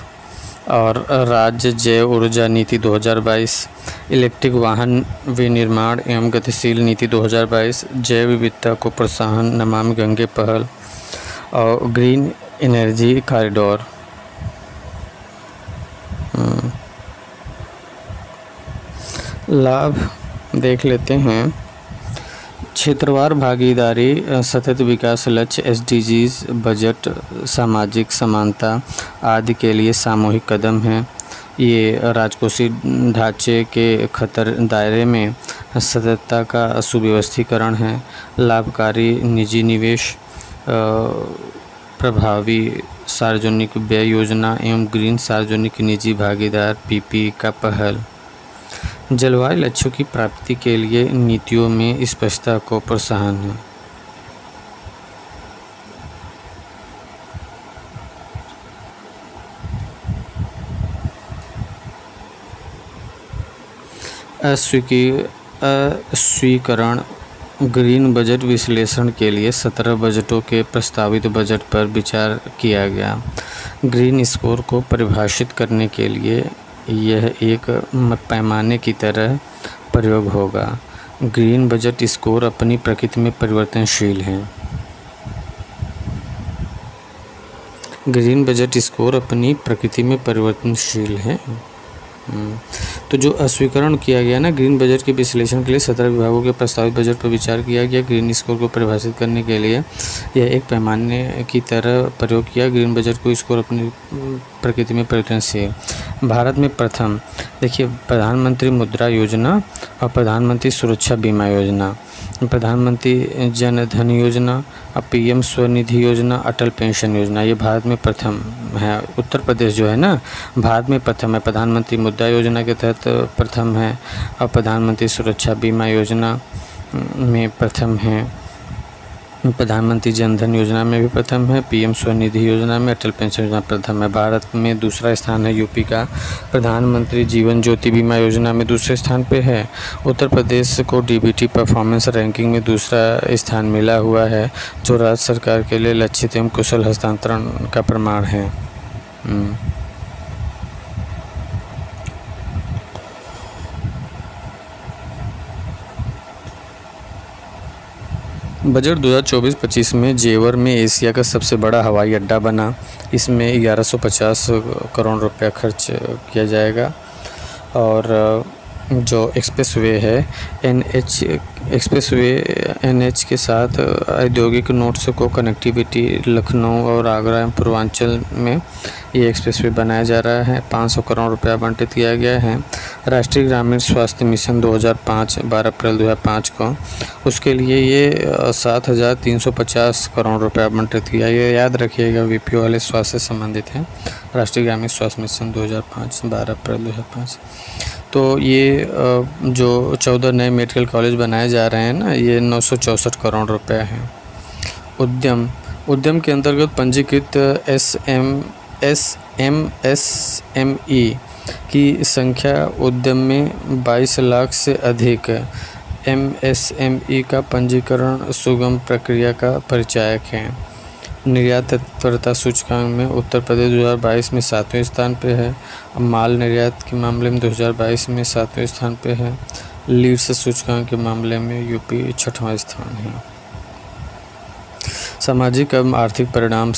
और राज्य जैव ऊर्जा नीति 2022। इलेक्ट्रिक वाहन विनिर्माण एवं गतिशील नीति 2022। जैव विविधता को प्रोत्साहन, नमामि गंगे पहल और ग्रीन एनर्जी कॉरिडोर। लाभ देख लेते हैं। क्षेत्रवार भागीदारी, सतत विकास लक्ष्य, SDGs, बजट, सामाजिक समानता आदि के लिए सामूहिक कदम हैं। ये राजकोषीय ढांचे के खतर दायरे में सततता का सुव्यवस्थीकरण है। लाभकारी निजी निवेश, प्रभावी सार्वजनिक व्यय योजना एवं ग्रीन सार्वजनिक निजी भागीदार PP का पहल। जलवायु लक्ष्यों की प्राप्ति के लिए नीतियों में स्पष्टता को प्रोत्साहन है। अस्वीकरण, ग्रीन बजट विश्लेषण के लिए 17 बजटों के प्रस्तावित बजट पर विचार किया गया। ग्रीन स्कोर को परिभाषित करने के लिए यह एक पैमाने की तरह प्रयोग होगा। ग्रीन बजट स्कोर अपनी प्रकृति में परिवर्तनशील है। ग्रीन बजट स्कोर अपनी प्रकृति में परिवर्तनशील है। तो जो अस्वीकरण किया गया ना, ग्रीन बजट के विश्लेषण के लिए 17 विभागों के प्रस्तावित बजट पर विचार किया गया। ग्रीन स्कोर को परिभाषित करने के लिए यह एक पैमाने की तरह प्रयोग किया। ग्रीन बजट को स्कोर अपनी प्रकृति में परिवर्तनशील। भारत में प्रथम, देखिए, प्रधानमंत्री मुद्रा योजना और प्रधानमंत्री सुरक्षा बीमा योजना, प्रधानमंत्री जन धन योजना, PM स्वनिधि योजना, अटल पेंशन योजना, ये भारत में प्रथम है। उत्तर प्रदेश जो है ना भारत में प्रथम है। प्रधानमंत्री मुद्रा योजना के तहत प्रथम है और प्रधानमंत्री सुरक्षा बीमा योजना में प्रथम है। प्रधानमंत्री जन धन योजना में भी प्रथम है। PM स्वनिधि योजना में, अटल पेंशन योजना प्रथम है। भारत में दूसरा स्थान है यूपी का। प्रधानमंत्री जीवन ज्योति बीमा योजना में दूसरे स्थान पे है। उत्तर प्रदेश को DBT परफॉर्मेंस रैंकिंग में दूसरा स्थान मिला हुआ है, जो राज्य सरकार के लिए लक्षित एवं कुशल हस्तांतरण का प्रमाण है। बजट 2024-25 में जेवर में एशिया का सबसे बड़ा हवाई अड्डा बना। इसमें 1150 करोड़ रुपया खर्च किया जाएगा। और जो एक्सप्रेसवे है एनएच के साथ औद्योगिक नोड्स को कनेक्टिविटी लखनऊ और आगरा एवं पूर्वांचल में ये एक्सप्रेसवे बनाया जा रहा है। 500 करोड़ रुपया आवंटित किया गया है। राष्ट्रीय ग्रामीण स्वास्थ्य मिशन 2005 12 अप्रैल 2005 को, उसके लिए ये 7,350 करोड़ रुपया आवंटित किया। ये याद रखिएगा, वीपीओ वाले स्वास्थ्य से संबंधित है। राष्ट्रीय ग्रामीण स्वास्थ्य मिशन 2005 12 अप्रैल 2005। तो ये जो 14 नए मेडिकल कॉलेज बनाए जा रहे हैं ना, ये 964 करोड़ रुपए हैं। उद्यम के अंतर्गत पंजीकृत एमएसएमई की संख्या उद्यम में 22 लाख से अधिक। एमएसएमई का पंजीकरण सुगम प्रक्रिया का परिचायक है। निर्यात तत्परता सूचकांक में उत्तर प्रदेश 2022 में 7वें स्थान पे है। माल निर्यात के मामले में 2022 में 7वें स्थान पे है। लीड्स सूचकांक के मामले में यूपी 6वां स्थान है। सामाजिक एवं आर्थिक परिणाम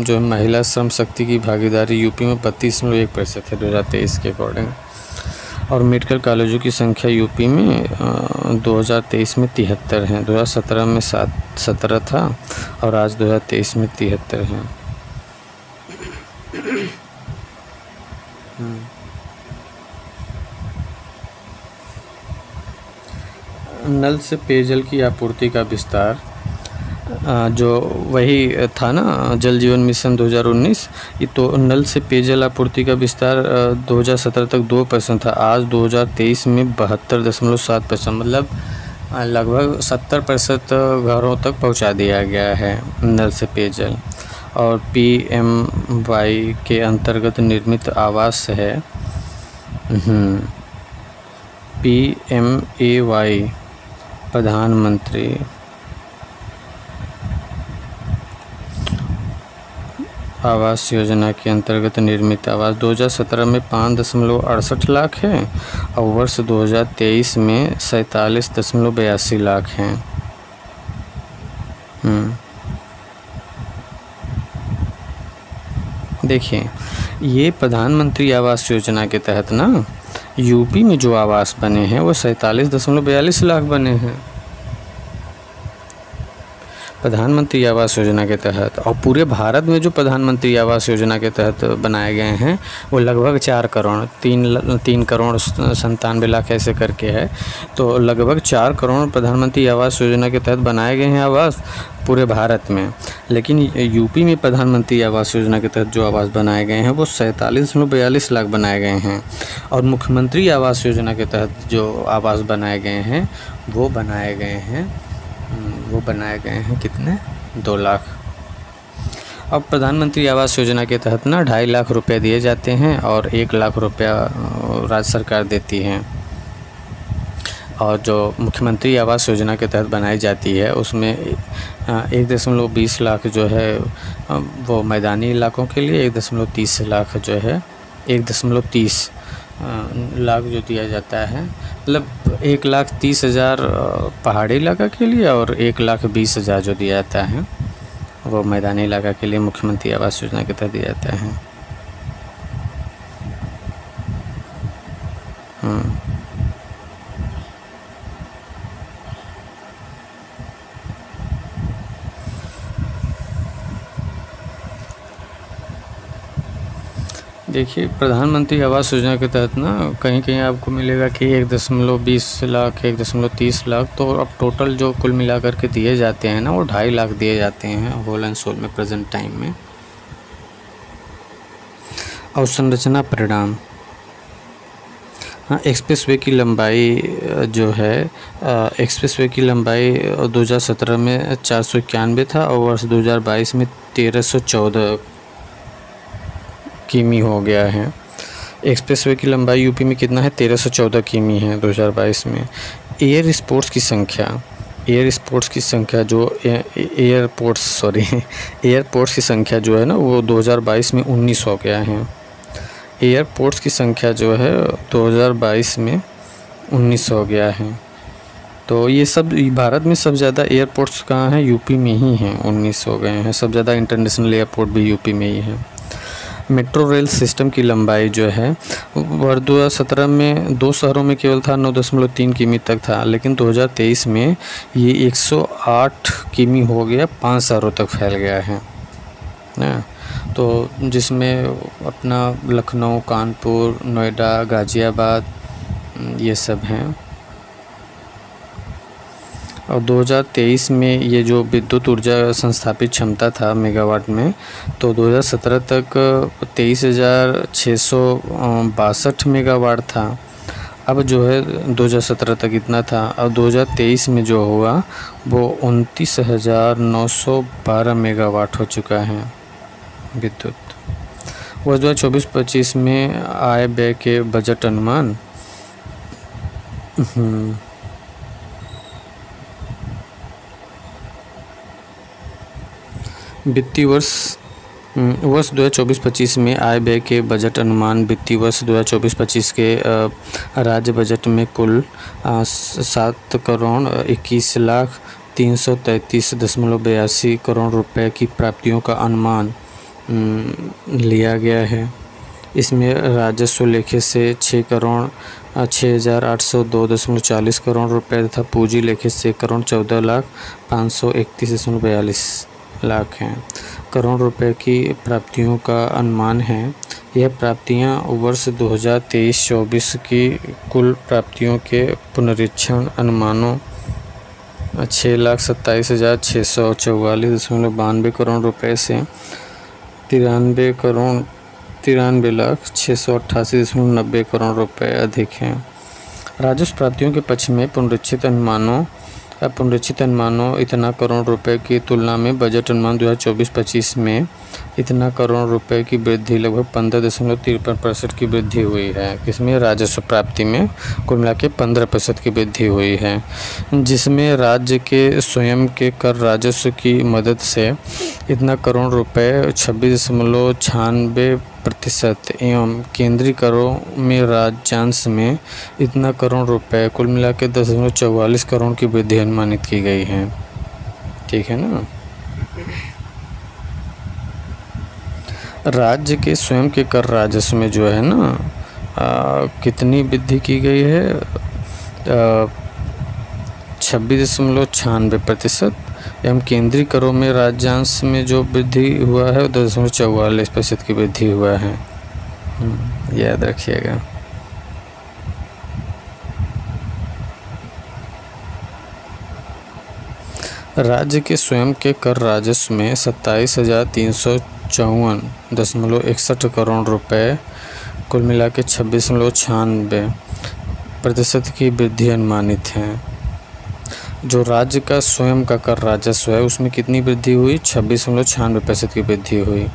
जो है, महिला श्रम शक्ति की भागीदारी यूपी में 32.1% है 2023 के अकॉर्डिंग। और मेडिकल कॉलेजों की संख्या यूपी में 2023 में 73 है। 2017 में 17 था और आज 2023 में 73 है। नल से पेयजल की आपूर्ति का विस्तार, जो वही था ना जल जीवन मिशन 2019, ये तो नल से पेयजल आपूर्ति का विस्तार 2017 तक 2% था। आज 2023 में 72.7%, मतलब लगभग 70% घरों तक पहुंचा दिया गया है नल से पेयजल। और PMY के अंतर्गत निर्मित आवास है। PMAY प्रधानमंत्री आवास योजना के अंतर्गत निर्मित आवास 2017 में 5.68 लाख है और वर्ष 2023 में 47.82 लाख हैं। देखिए, ये प्रधानमंत्री आवास योजना के तहत ना यूपी में जो आवास बने हैं वो 47.42 लाख बने हैं प्रधानमंत्री आवास योजना के तहत। और पूरे भारत में जो प्रधानमंत्री आवास योजना के तहत बनाए गए हैं वो लगभग 4 करोड़ 3 करोड़ 97 लाख ऐसे करके है। तो लगभग 4 करोड़ प्रधानमंत्री आवास योजना के तहत बनाए गए हैं आवास पूरे भारत में। लेकिन यूपी में प्रधानमंत्री आवास योजना के तहत जो आवास बनाए गए हैं वो 47.42 लाख बनाए गए हैं। और मुख्यमंत्री आवास योजना के तहत जो आवास बनाए गए हैं वो बनाए गए हैं कितने, 2 लाख। अब प्रधानमंत्री आवास योजना के तहत ना 2.5 लाख रुपए दिए जाते हैं और 1 लाख रुपया राज्य सरकार देती है। और जो मुख्यमंत्री आवास योजना के तहत बनाई जाती है उसमें 1.20 लाख जो है वो मैदानी इलाकों के लिए, 1.30 लाख जो है 1.30 लाख जो दिया जाता है, मतलब 1,30,000 पहाड़ी इलाका के लिए और 1,20,000 जो दिया जाता है वो मैदानी इलाका के लिए मुख्यमंत्री आवास योजना के तहत दिया जाता है। देखिए, प्रधानमंत्री आवास योजना के तहत ना कहीं कहीं आपको मिलेगा कि 1.20 लाख 1.30 लाख, तो अब टोटल जो कुल मिलाकर के दिए जाते हैं ना वो 2.5 लाख दिए जाते हैं होल एंड सोल में प्रेजेंट टाइम में। अवसंरचना परिणाम, हाँ, एक्सप्रेसवे की लंबाई जो है एक्सप्रेसवे की लंबाई 2017 में 491 था और वर्ष 2022 में 1314 किमी हो गया है। एक्सप्रेसवे की लंबाई यूपी में कितना है, 1314 किमी है 2022 में। एयरपोर्ट्स की संख्या जो एयरपोर्ट्स की संख्या जो है ना वो 2022 में 19 हो गया है। एयरपोर्ट्स की संख्या जो है 2022 में 19 हो गया है। तो ये सब भारत में सबसे ज़्यादा एयरपोर्ट्स कहाँ हैं, यूपी में ही हैं, 19 हो गए हैं। सबसे ज़्यादा इंटरनेशनल एयरपोर्ट भी यूपी में ही है। मेट्रो रेल सिस्टम की लंबाई जो है वर्ष 2017 में 2 शहरों में केवल था, 9.3 किमी तक था, लेकिन 2023 में ये 108 किमी हो गया, 5 शहरों तक फैल गया है ना। तो जिसमें अपना लखनऊ, कानपुर, नोएडा, गाज़ियाबाद ये सब हैं। और 2023 में ये जो विद्युत ऊर्जा संस्थापित क्षमता था मेगावाट में, तो 2017 तक 23,662 मेगावाट था। अब जो है 2017 तक इतना था, और 2023 में जो हुआ वो 29,912 मेगावाट हो चुका है विद्युत। वर्ष 2024-25 में आय व्यय के बजट अनुमान वित्तीय वर्ष 2024-25 में आय व्यय के बजट अनुमान वित्तीय वर्ष 2024-25 के राज्य बजट में कुल 7,21,333.82 करोड़ रुपए की प्राप्तियों का अनुमान लिया गया है। इसमें राजस्व लेखे से 6,0802.40 करोड़ रुपए तथा पूंजी लेखे से 1,14,531.42 लाख हैं करोड़ रुपए की प्राप्तियों का अनुमान है। यह प्राप्तियां वर्ष 2023-24 की कुल प्राप्तियों के पुनरीक्षण अनुमानों 6,27,644.92 करोड़ रुपए से 93,688,90 करोड़ रुपए अधिक हैं। राजस्व प्राप्तियों के पक्ष में पुनरीक्षित अनुमानों इतना करोड़ रुपए की तुलना में बजट अनुमान 2024-25 में इतना करोड़ रुपए की वृद्धि लगभग 15.53% की वृद्धि हुई है। इसमें राजस्व प्राप्ति में कुल मिला के 15% की वृद्धि हुई है, जिसमें राज्य के स्वयं के कर राजस्व की मदद से इतना करोड़ रुपए 26.96% एवं केंद्रीय करों में राज्यांश में इतना करोड़ रुपए कुल मिला के 10.44 करोड़ की वृद्धि अनुमानित की गई है। ठीक है ना। राज्य के स्वयं के कर राजस्व में जो है ना कितनी वृद्धि की गई है, 26.96% एवं केंद्रीय करों में राज्यांश में जो वृद्धि हुआ है 10.44% की वृद्धि हुआ है। याद रखिएगा। राज्य के स्वयं के कर राजस्व में 27,354.61 करोड़ रुपए कुल मिला के 26.96% की वृद्धि अनुमानित है। जो राज्य का स्वयं का कर राजस्व है उसमें कितनी वृद्धि हुई, 26.96% की वृद्धि हुई,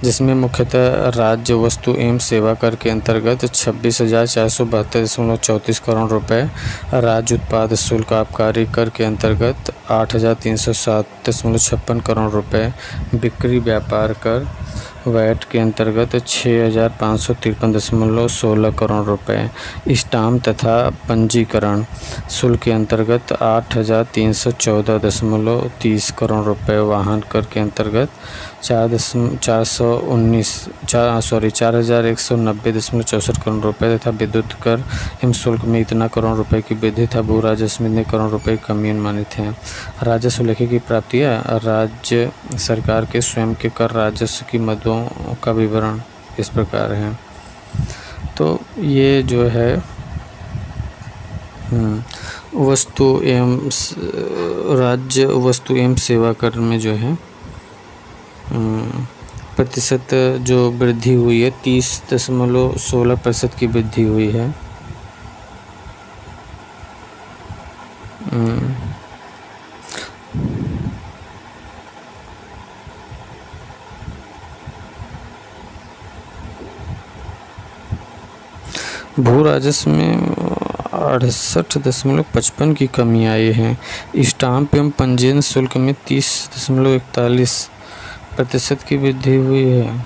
जिसमें मुख्यतः राज्य वस्तु एवं सेवा कर के अंतर्गत 26,472.34 करोड़ रुपए, राज्य उत्पाद शुल्क आबकारी कर के अंतर्गत 8,307.56 करोड़ रुपए, बिक्री व्यापार कर वैट के अंतर्गत 6,553.16 करोड़ रुपए, स्टाम्प तथा पंजीकरण शुल्क के अंतर्गत 8,314.30 करोड़ रुपए, वाहन कर के अंतर्गत 4,190.64 करोड़ रुपए तथा विद्युत कर एवं शुल्क में इतना करोड़ रुपए की वृद्धि था। भू राजस्व में इतने करोड़ रुपए की कमी अनुमानित है। राजस्व लेखे की प्राप्तियाँ राज्य सरकार के स्वयं के कर राजस्व की मदों का विवरण इस प्रकार है। तो ये जो है वस्तु एवं राज्य वस्तु एवं सेवा कर में जो है प्रतिशत जो वृद्धि हुई है 30.16% की वृद्धि हुई है। भू राजस्व में 68.55 की कमी आई है। स्टाम्प एवं पंजीयन शुल्क में 30.41% की वृद्धि हुई है।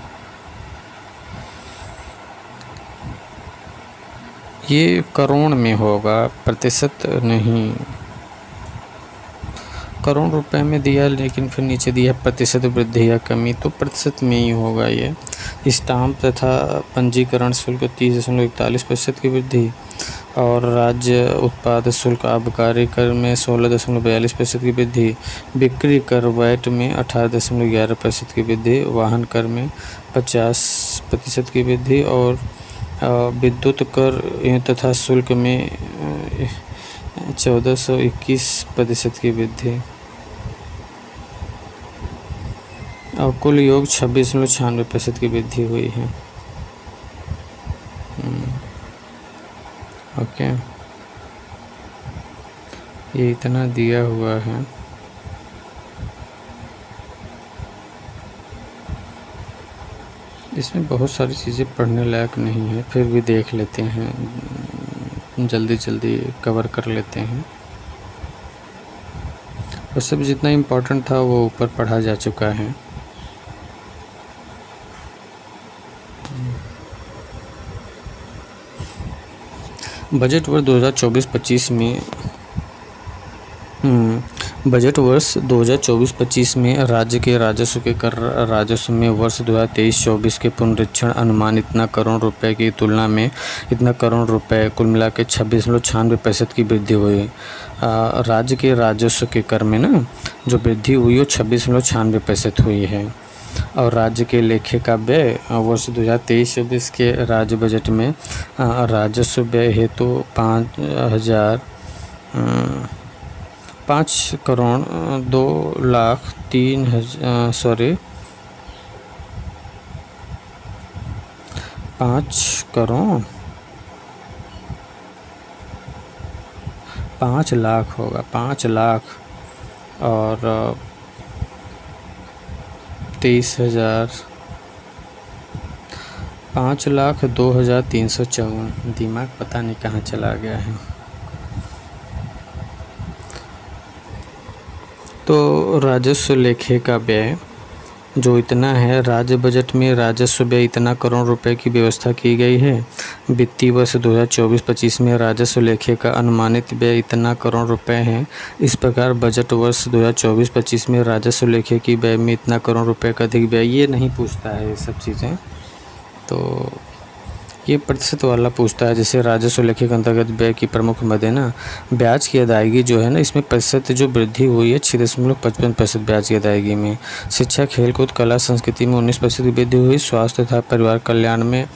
ये करोड़ में होगा, प्रतिशत नहीं। करोड़ रुपए में दिया लेकिन फिर नीचे दिया प्रतिशत वृद्धि या कमी, तो प्रतिशत में ही होगा ये। स्टाम्प तथा पंजीकरण शुल्क 30.41% की वृद्धि और राज्य उत्पाद शुल्क आबकारी कर में 16.42% की वृद्धि, बिक्री कर वैट में 18.11% की वृद्धि, वाहन कर में 50% की वृद्धि और विद्युत कर तथा शुल्क में 1421% की वृद्धि और कुल योग 26.96% की वृद्धि हुई है। ओके, ये इतना दिया हुआ है। इसमें बहुत सारी चीज़ें पढ़ने लायक नहीं है, फिर भी देख लेते हैं, जल्दी जल्दी कवर कर लेते हैं। और सब जितना इम्पोर्टेंट था वो ऊपर पढ़ा जा चुका है। बजट वर्ष 2024-25 में बजट वर्ष 2024-25 में राज्य के राजस्व के कर राजस्व में वर्ष 2023-24 के पुनरीक्षण अनुमान इतना करोड़ रुपए की तुलना में इतना करोड़ रुपए कुल मिला के 26.96% की वृद्धि हुई। राज्य के राजस्व के कर में ना जो वृद्धि हुई वो 26.96% हुई है। और राज्य के लेखे का व्यय वर्ष 2023-24 के राज्य बजट में राजस्व व्यय हेतु 5 करोड़ 5 लाख होगा, 5 लाख और 23,000 5,02,354। दिमाग पता नहीं कहाँ चला गया है। तो राजस्व लेखे का व्यय जो इतना है, राज्य बजट में राजस्व व्यय इतना करोड़ रुपए की व्यवस्था की गई है। वित्तीय वर्ष 2024-25 में राजस्व लेखे का अनुमानित व्यय इतना करोड़ रुपए है। इस प्रकार बजट वर्ष 2024-25 में राजस्व लेखे की व्यय में इतना करोड़ रुपए का अधिक व्यय, ये नहीं पूछता है ये सब चीज़ें, तो ये प्रतिशत वाला पूछता है। जैसे राजस्व लेखे के अंतर्गत व्यय की प्रमुख मद है ना, ब्याज की अदायगी जो है ना, इसमें प्रतिशत जो वृद्धि हुई है 6.55% ब्याज की अदायगी में। शिक्षा, खेलकूद, कला, संस्कृति में 19% की वृद्धि हुई। स्वास्थ्य तथा परिवार कल्याण में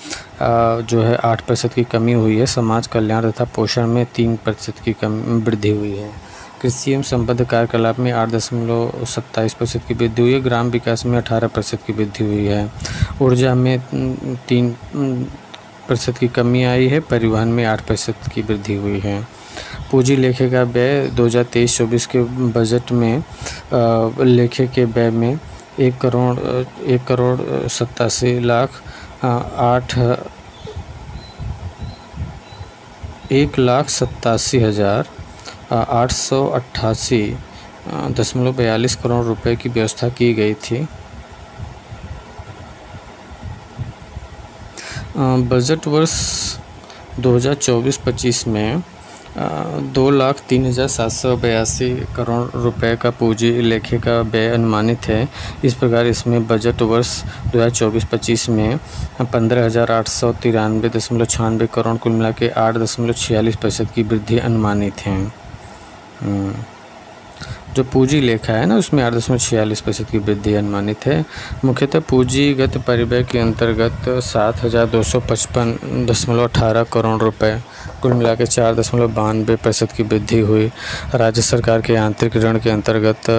जो है 8% की कमी हुई है। समाज कल्याण तथा पोषण में 3% की वृद्धि हुई है। कृषि एवं संबद्ध कार्यकलाप में 8.27% की वृद्धि हुई है। ग्राम विकास में 18% की वृद्धि हुई है। ऊर्जा में 3% की कमी आई है। परिवहन में 8% की वृद्धि हुई है। पूंजी लेखे का व्यय 2023-24 के बजट में लेखे के व्यय में 1,87,888.42 करोड़ रुपए की व्यवस्था की गई थी। बजट वर्ष 2024-25 में 2,03,782 करोड़ रुपए का पूंजी लेखे का व्यय अनुमानित है। इस प्रकार इसमें बजट वर्ष 2024-25 में 15,893.96 करोड़ कुल मिला के 8.46% की वृद्धि अनुमानित है। जो पूंजी लेखा है ना उसमें 8.46% की वृद्धि अनुमानित है। मुख्यतः पूंजीगत परिव्यय के अंतर्गत 7,255.18 करोड़ रुपए कुल मिला के 4.92% की वृद्धि हुई। राज्य सरकार के आंतरिक ऋण के अंतर्गत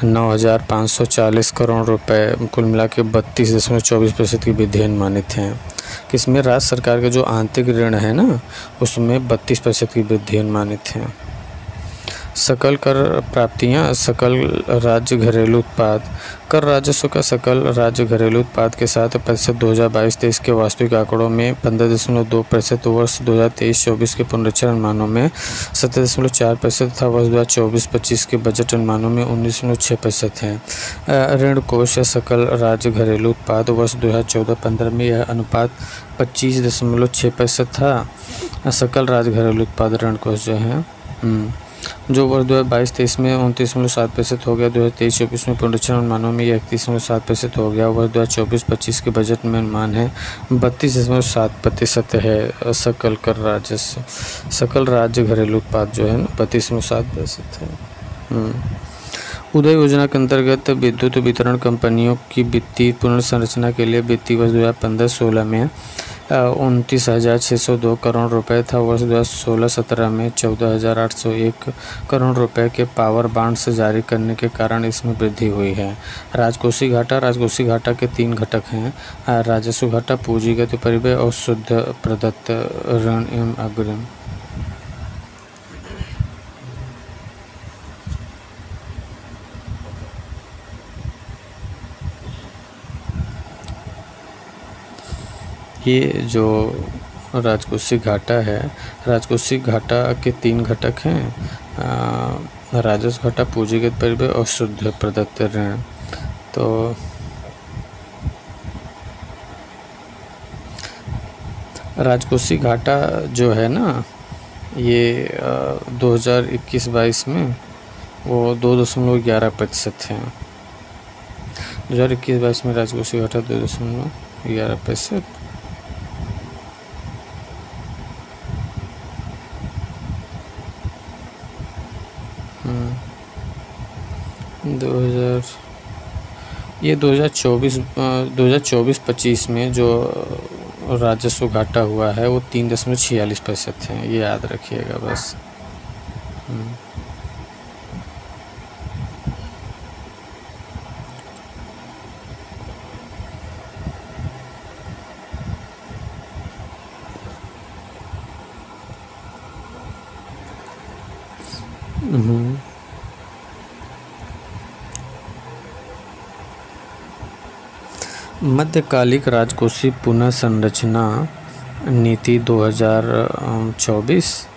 9,540 करोड़ रुपए कुल मिला के 32.24% की वृद्धि अनुमानित है। किसमें? राज्य सरकार के जो आंतरिक ऋण है ना उसमें 32% की वृद्धि अनुमानित है। सकल कर प्राप्तियां, सकल राज्य घरेलू उत्पाद। कर राजस्व का सकल राज्य घरेलू उत्पाद के 7% 2022-23 के वास्तविक आंकड़ों में 15.2%, वर्ष 2023-24 के पुनरीक्षण अनुमानों में 17.4% तथा वर्ष 2024-25 के बजट अनुमानों में 19.6% है। ऋण कोष या सकल राज्य घरेलू उत्पाद वर्ष 2014-15 में यह अनुपात 25.6% था। सकल राज्य घरेलू उत्पाद ऋण कोष जो है जो वर्ष 2022-23 में 29.7% हो गया, 2023-24 में पुनरीक्षण अनुमानों में यह 31.7% हो गया। वर्ष 2024-25 के बजट में अनुमान है 32.7% है। सकल कर राजस्व, सकल राज्य घरेलू उत्पाद जो है ना 32.7% है। उदय योजना के अंतर्गत विद्युत वितरण कंपनियों की वित्तीय पुनर्संरचना के लिए वित्तीय वर्ष 2015-16 में 29,602 करोड़ रुपए था। वर्ष 2016-17 में 14,801 करोड़ रुपए के पावर बांड्स जारी करने के कारण इसमें वृद्धि हुई है। राजकोषीय घाटा, राजकोषीय घाटा के 3 घटक हैं: राजस्व घाटा, पूंजीगत परिव्यय और शुद्ध प्रदत्त ऋण एवं अग्रिम। ये जो राजकोषीय घाटा है, राजकोषीय घाटा के 3 घटक हैं: राजस्व घाटा, पूंजीगत परिव्यय और शुद्ध प्रदत्त ऋण। तो राजकोषीय घाटा जो है ना ये 2021-22 में वो 2.11% है। 2021-22 में राजकोषीय घाटा 2.11%। 2024-25 में जो राजस्व घाटा हुआ है वो 3.46% है। ये याद रखिएगा बस। मध्यकालिक राजकोषीय पुनर्संरचना नीति 2024।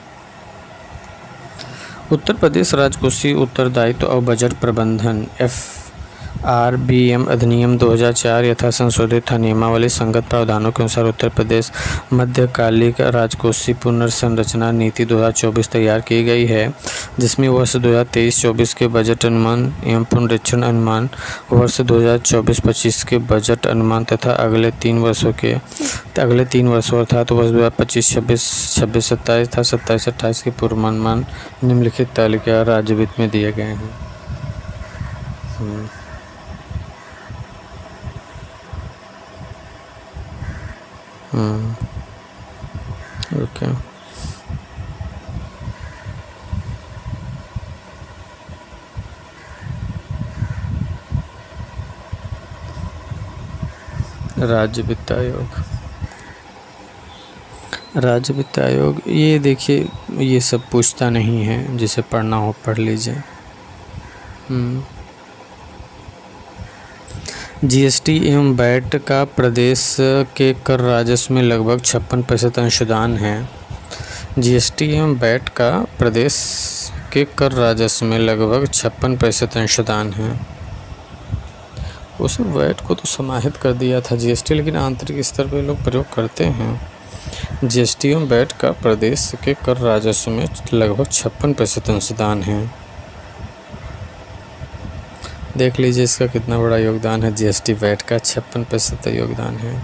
उत्तर प्रदेश राजकोषीय उत्तरदायित्व और बजट प्रबंधन FRBM अधिनियम 2004 यथा संशोधित था। नियमावली संगत प्रावधानों के अनुसार उत्तर प्रदेश मध्यकालिक राजकोषीय पुनर्संरचना नीति 2024 तैयार की गई है, जिसमें वर्ष 2023-24 के बजट अनुमान एवं पुनरीक्षण अनुमान, वर्ष 2024-25 के बजट अनुमान तथा अगले 3 वर्षों अर्थात वर्ष 2025-26, 26-27 तथा 27-28 के पूर्वानुमान निम्नलिखित तालिका राज्य वित्त में दिए गए हैं। ओके। राज्य वित्त आयोग, राज्य वित्त आयोग ये देखिए ये सब पूछता नहीं है, जिसे पढ़ना हो पढ़ लीजिए। जीएसटी एवं वैट का प्रदेश के कर राजस्व में लगभग 56% अंशदान है। जीएसटी एवं वैट का प्रदेश के कर राजस्व में लगभग 56% अंशदान है। उसे वैट को तो समाहित कर दिया था जीएसटी, लेकिन आंतरिक स्तर पर लोग प्रयोग करते हैं। जीएसटी एवं वैट का प्रदेश के कर राजस्व में लगभग 56% अंशदान है। देख लीजिए इसका कितना बड़ा योगदान है। जीएसटी वैट का 56% योगदान है।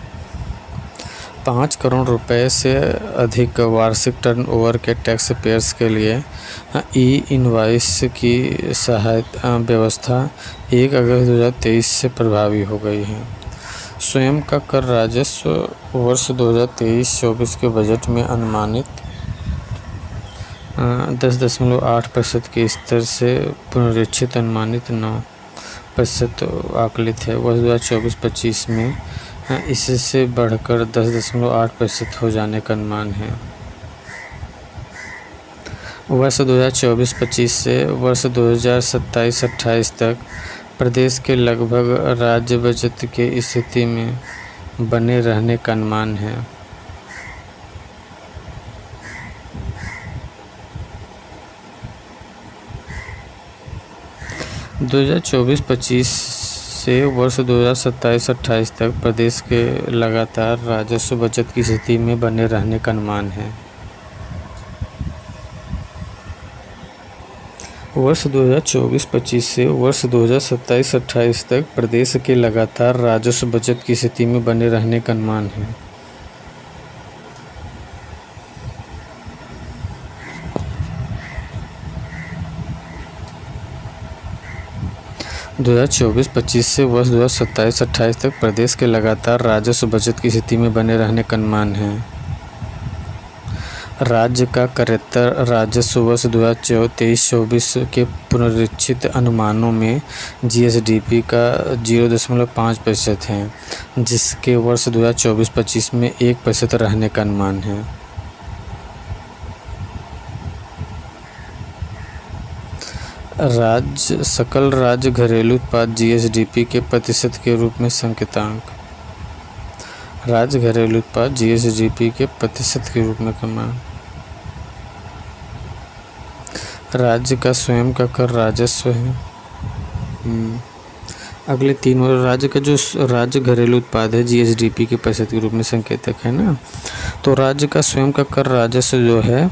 5 करोड़ रुपए से अधिक वार्षिक टर्नओवर के टैक्स पेयर्स के लिए ई इनवॉइस की सहायता व्यवस्था 1 अगस्त 2023 से प्रभावी हो गई है। स्वयं का कर राजस्व वर्ष 2023-24 के बजट में अनुमानित 10.8% के स्तर से पुनरीक्षित अनुमानित 9% आकलित है। वर्ष 2024-25 में इससे बढ़कर 10.8% हो जाने का अनुमान है। वर्ष 2024-25 से वर्ष 2027-28 तक प्रदेश के लगभग राज्य बजट के स्थिति में बने रहने का अनुमान है। दो 2024-25 से वर्ष 2027-28 तक प्रदेश के लगातार राजस्व बचत की स्थिति में बने रहने का अनुमान है। वर्ष 2024-25 से वर्ष 2027-28 तक प्रदेश के लगातार राजस्व बचत की स्थिति में बने रहने का अनुमान है। दो 2024-25 से वर्ष 2027-28 तक प्रदेश के लगातार राजस्व बचत की स्थिति में बने रहने का अनुमान है। राज्य का करेत्तर राजस्व वर्ष 2023-24 के पुनरीक्षित अनुमानों में जीएसडीपी का 0.5% है, जिसके वर्ष 2024-25 में 1% रहने का अनुमान है। राज्य सकल राज्य घरेलू उत्पाद जीएसडीपी के प्रतिशत के रूप में संकेतांक। राज्य घरेलू उत्पाद जीएसडीपी के प्रतिशत के रूप में कमा। राज्य का स्वयं का कर राजस्व है। अगले 3 वर्ष राज्य का जो राज्य घरेलू उत्पाद है जीएसडीपी के प्रतिशत के रूप में संकेतक है ना, तो राज्य का स्वयं का कर राजस्व जो है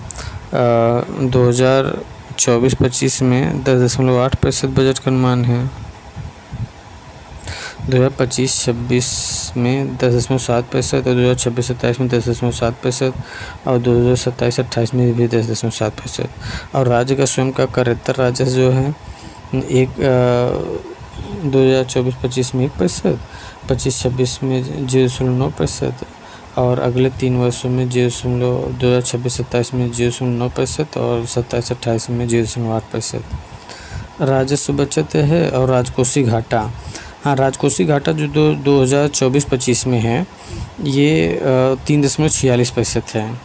2024-25 में 10.8% बजट का अनुमान है। 2025-26 में 10.7% और 2026-27 में 10.7% और 2027-28 में भी 10.7%। और राज्य का स्वयं का करेत्तर राजस्व जो है 2024-25 में 1%, 25-26 में 0.9% और अगले 3 वर्षों में 2026-27 में 0.9% और 27-28 में 0.8%। राजस्व बचत है और राजकोषीय घाटा। हाँ, राजकोषीय घाटा जो 2024-25 में है ये 3.46% है।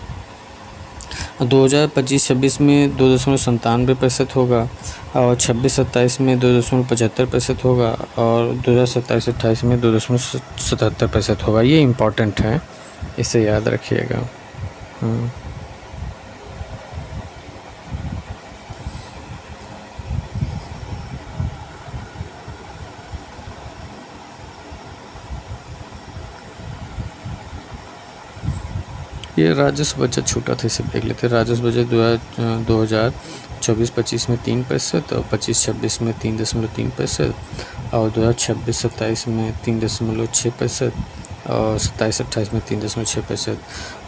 2025-26 में 2.97% होगा और 26-27 में 2.75% होगा और 2027-28 में 2.77% होगा। ये इम्पॉर्टेंट है, इसे याद रखिएगा। ये राजस्व बचत छूटा था, इसे देख लेते हैं। राजस्व बचत 2024-25 में 3% और 25-26 में 3.3% और 2026-27 में 3.6% और 27-28 में 3.6%।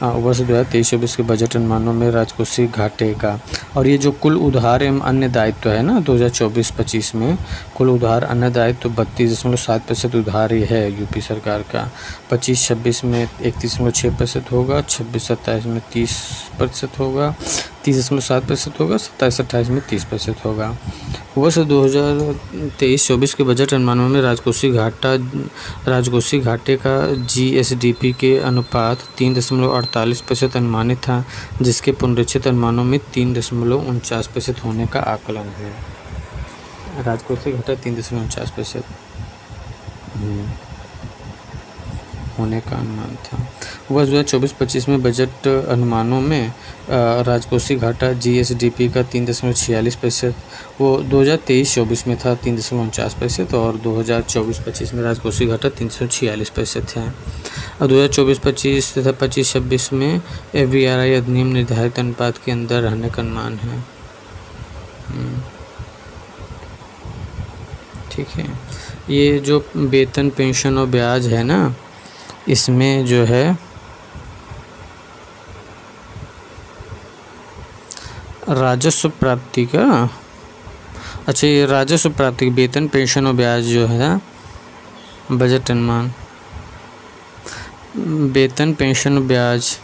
वर्ष 2023-24 के बजट अनुमानों में राजकोषीय घाटे का और ये जो कुल उधार एवं अन्य दायित्व है ना 2024-25 में कुल उधार अन्य दायित्व 32.7% उधार ही है यूपी सरकार का। 25-26 में 31.6% होगा, 26-27 में 30% होगा, 30.7% होगा, 27-28 में 30% होगा। वर्ष 2023-24 के बजट अनुमानों में राजकोषीय घाटे का जीएसडीपी के अनुपात 3.48% अनुमानित था, जिसके पुनरीक्षित अनुमानों में 3.49% होने का आकलन है। राजकोषीय घाटा 3.49% होने का अनुमान था। वर्ष 2024-25 में बजट अनुमानों में राजकोषीय घाटा जीएसडीपी का 3.46%, वो 2023-24 में था 3.49% और 2024-25 में राजकोषीय घाटा 3.46% है। और 2024-25 तथा 25-26 में एफबीआरआई अधिनियम निर्धारित अनुपात के अंदर रहने का अनुमान है। ठीक है, ये जो वेतन पेंशन और ब्याज है ना, इसमें जो है राजस्व प्राप्ति का अच्छा, ये राजस्व प्राप्ति वेतन पेंशन और ब्याज जो है ना बजट अनुमान, वेतन पेंशन और ब्याज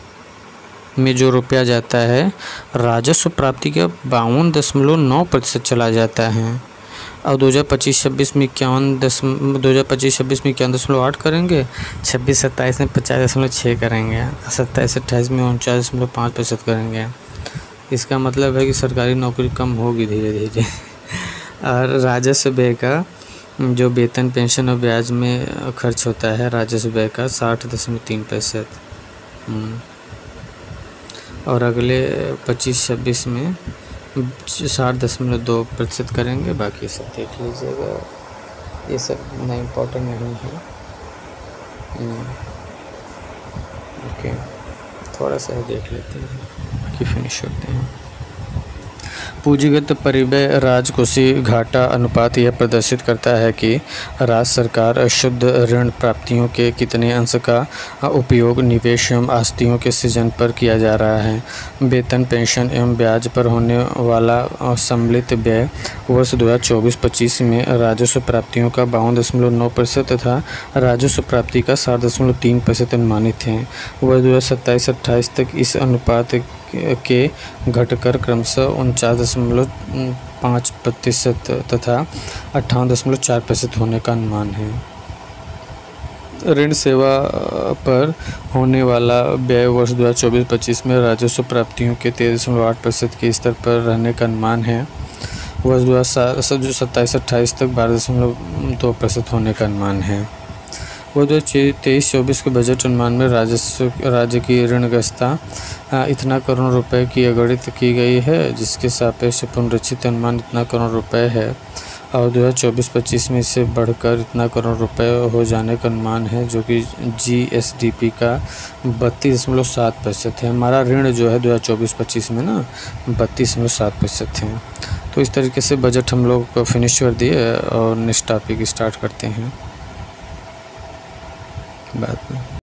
में जो रुपया जाता है राजस्व प्राप्ति का 52.9% चला जाता है। और 2025-26 में 51.8 करेंगे, 26-27 में 50.6 करेंगे, 27-28 में 49.5% करेंगे। इसका मतलब है कि सरकारी नौकरी कम होगी धीरे धीरे। और राजस्व व्यय का जो वेतन पेंशन और ब्याज में खर्च होता है, राजस्व व्यय का 60.3%। और अगले 25-26 में 60.2% करेंगे। बाकी सब देख लीजिएगा, ये सब इतना इम्पोर्टेंट नहीं है। ओके, थोड़ा सा देख लेते हैं, बाकी फिनिश होते हैं। पूंजीगत परिव्यय राजकोषीय घाटा अनुपात यह प्रदर्शित करता है कि राज्य सरकार शुद्ध ऋण प्राप्तियों के कितने अंश का उपयोग निवेश एवं आस्तियों के सृजन पर किया जा रहा है। वेतन पेंशन एवं ब्याज पर होने वाला सम्मिलित व्यय वर्ष 2024-25 में राजस्व प्राप्तियों का 52.9% तथा राजस्व प्राप्ति का 60.3% अनुमानित है। वर्ष 2027-28 तक इस अनुपात के घटकर क्रमशः 49.5% तथा 58.4% होने का अनुमान है। ऋण सेवा पर होने वाला व्यय वर्ष 2024-25 में राजस्व प्राप्तियों के 13.8% के स्तर पर रहने का अनुमान है। वर्ष 2027-28 तक 12.2% होने का अनुमान है। वर्ष 2023-24 के बजट अनुमान में राज्य की ऋणग्रस्तता इतना करोड़ रुपए की अगणित की गई है, जिसके सापेक्ष पुनरीक्षित अनुमान इतना करोड़ रुपए है। और 2024-25 में इससे बढ़कर इतना करोड़ रुपए हो जाने का अनुमान है, जो कि GSDP का 32.7% है। हमारा ऋण जो है 2024-25 में ना 32.7% है। तो इस तरीके से बजट हम लोग को फिनिश कर दिए और नेक्स्ट टॉपिक स्टार्ट करते हैं बाद में।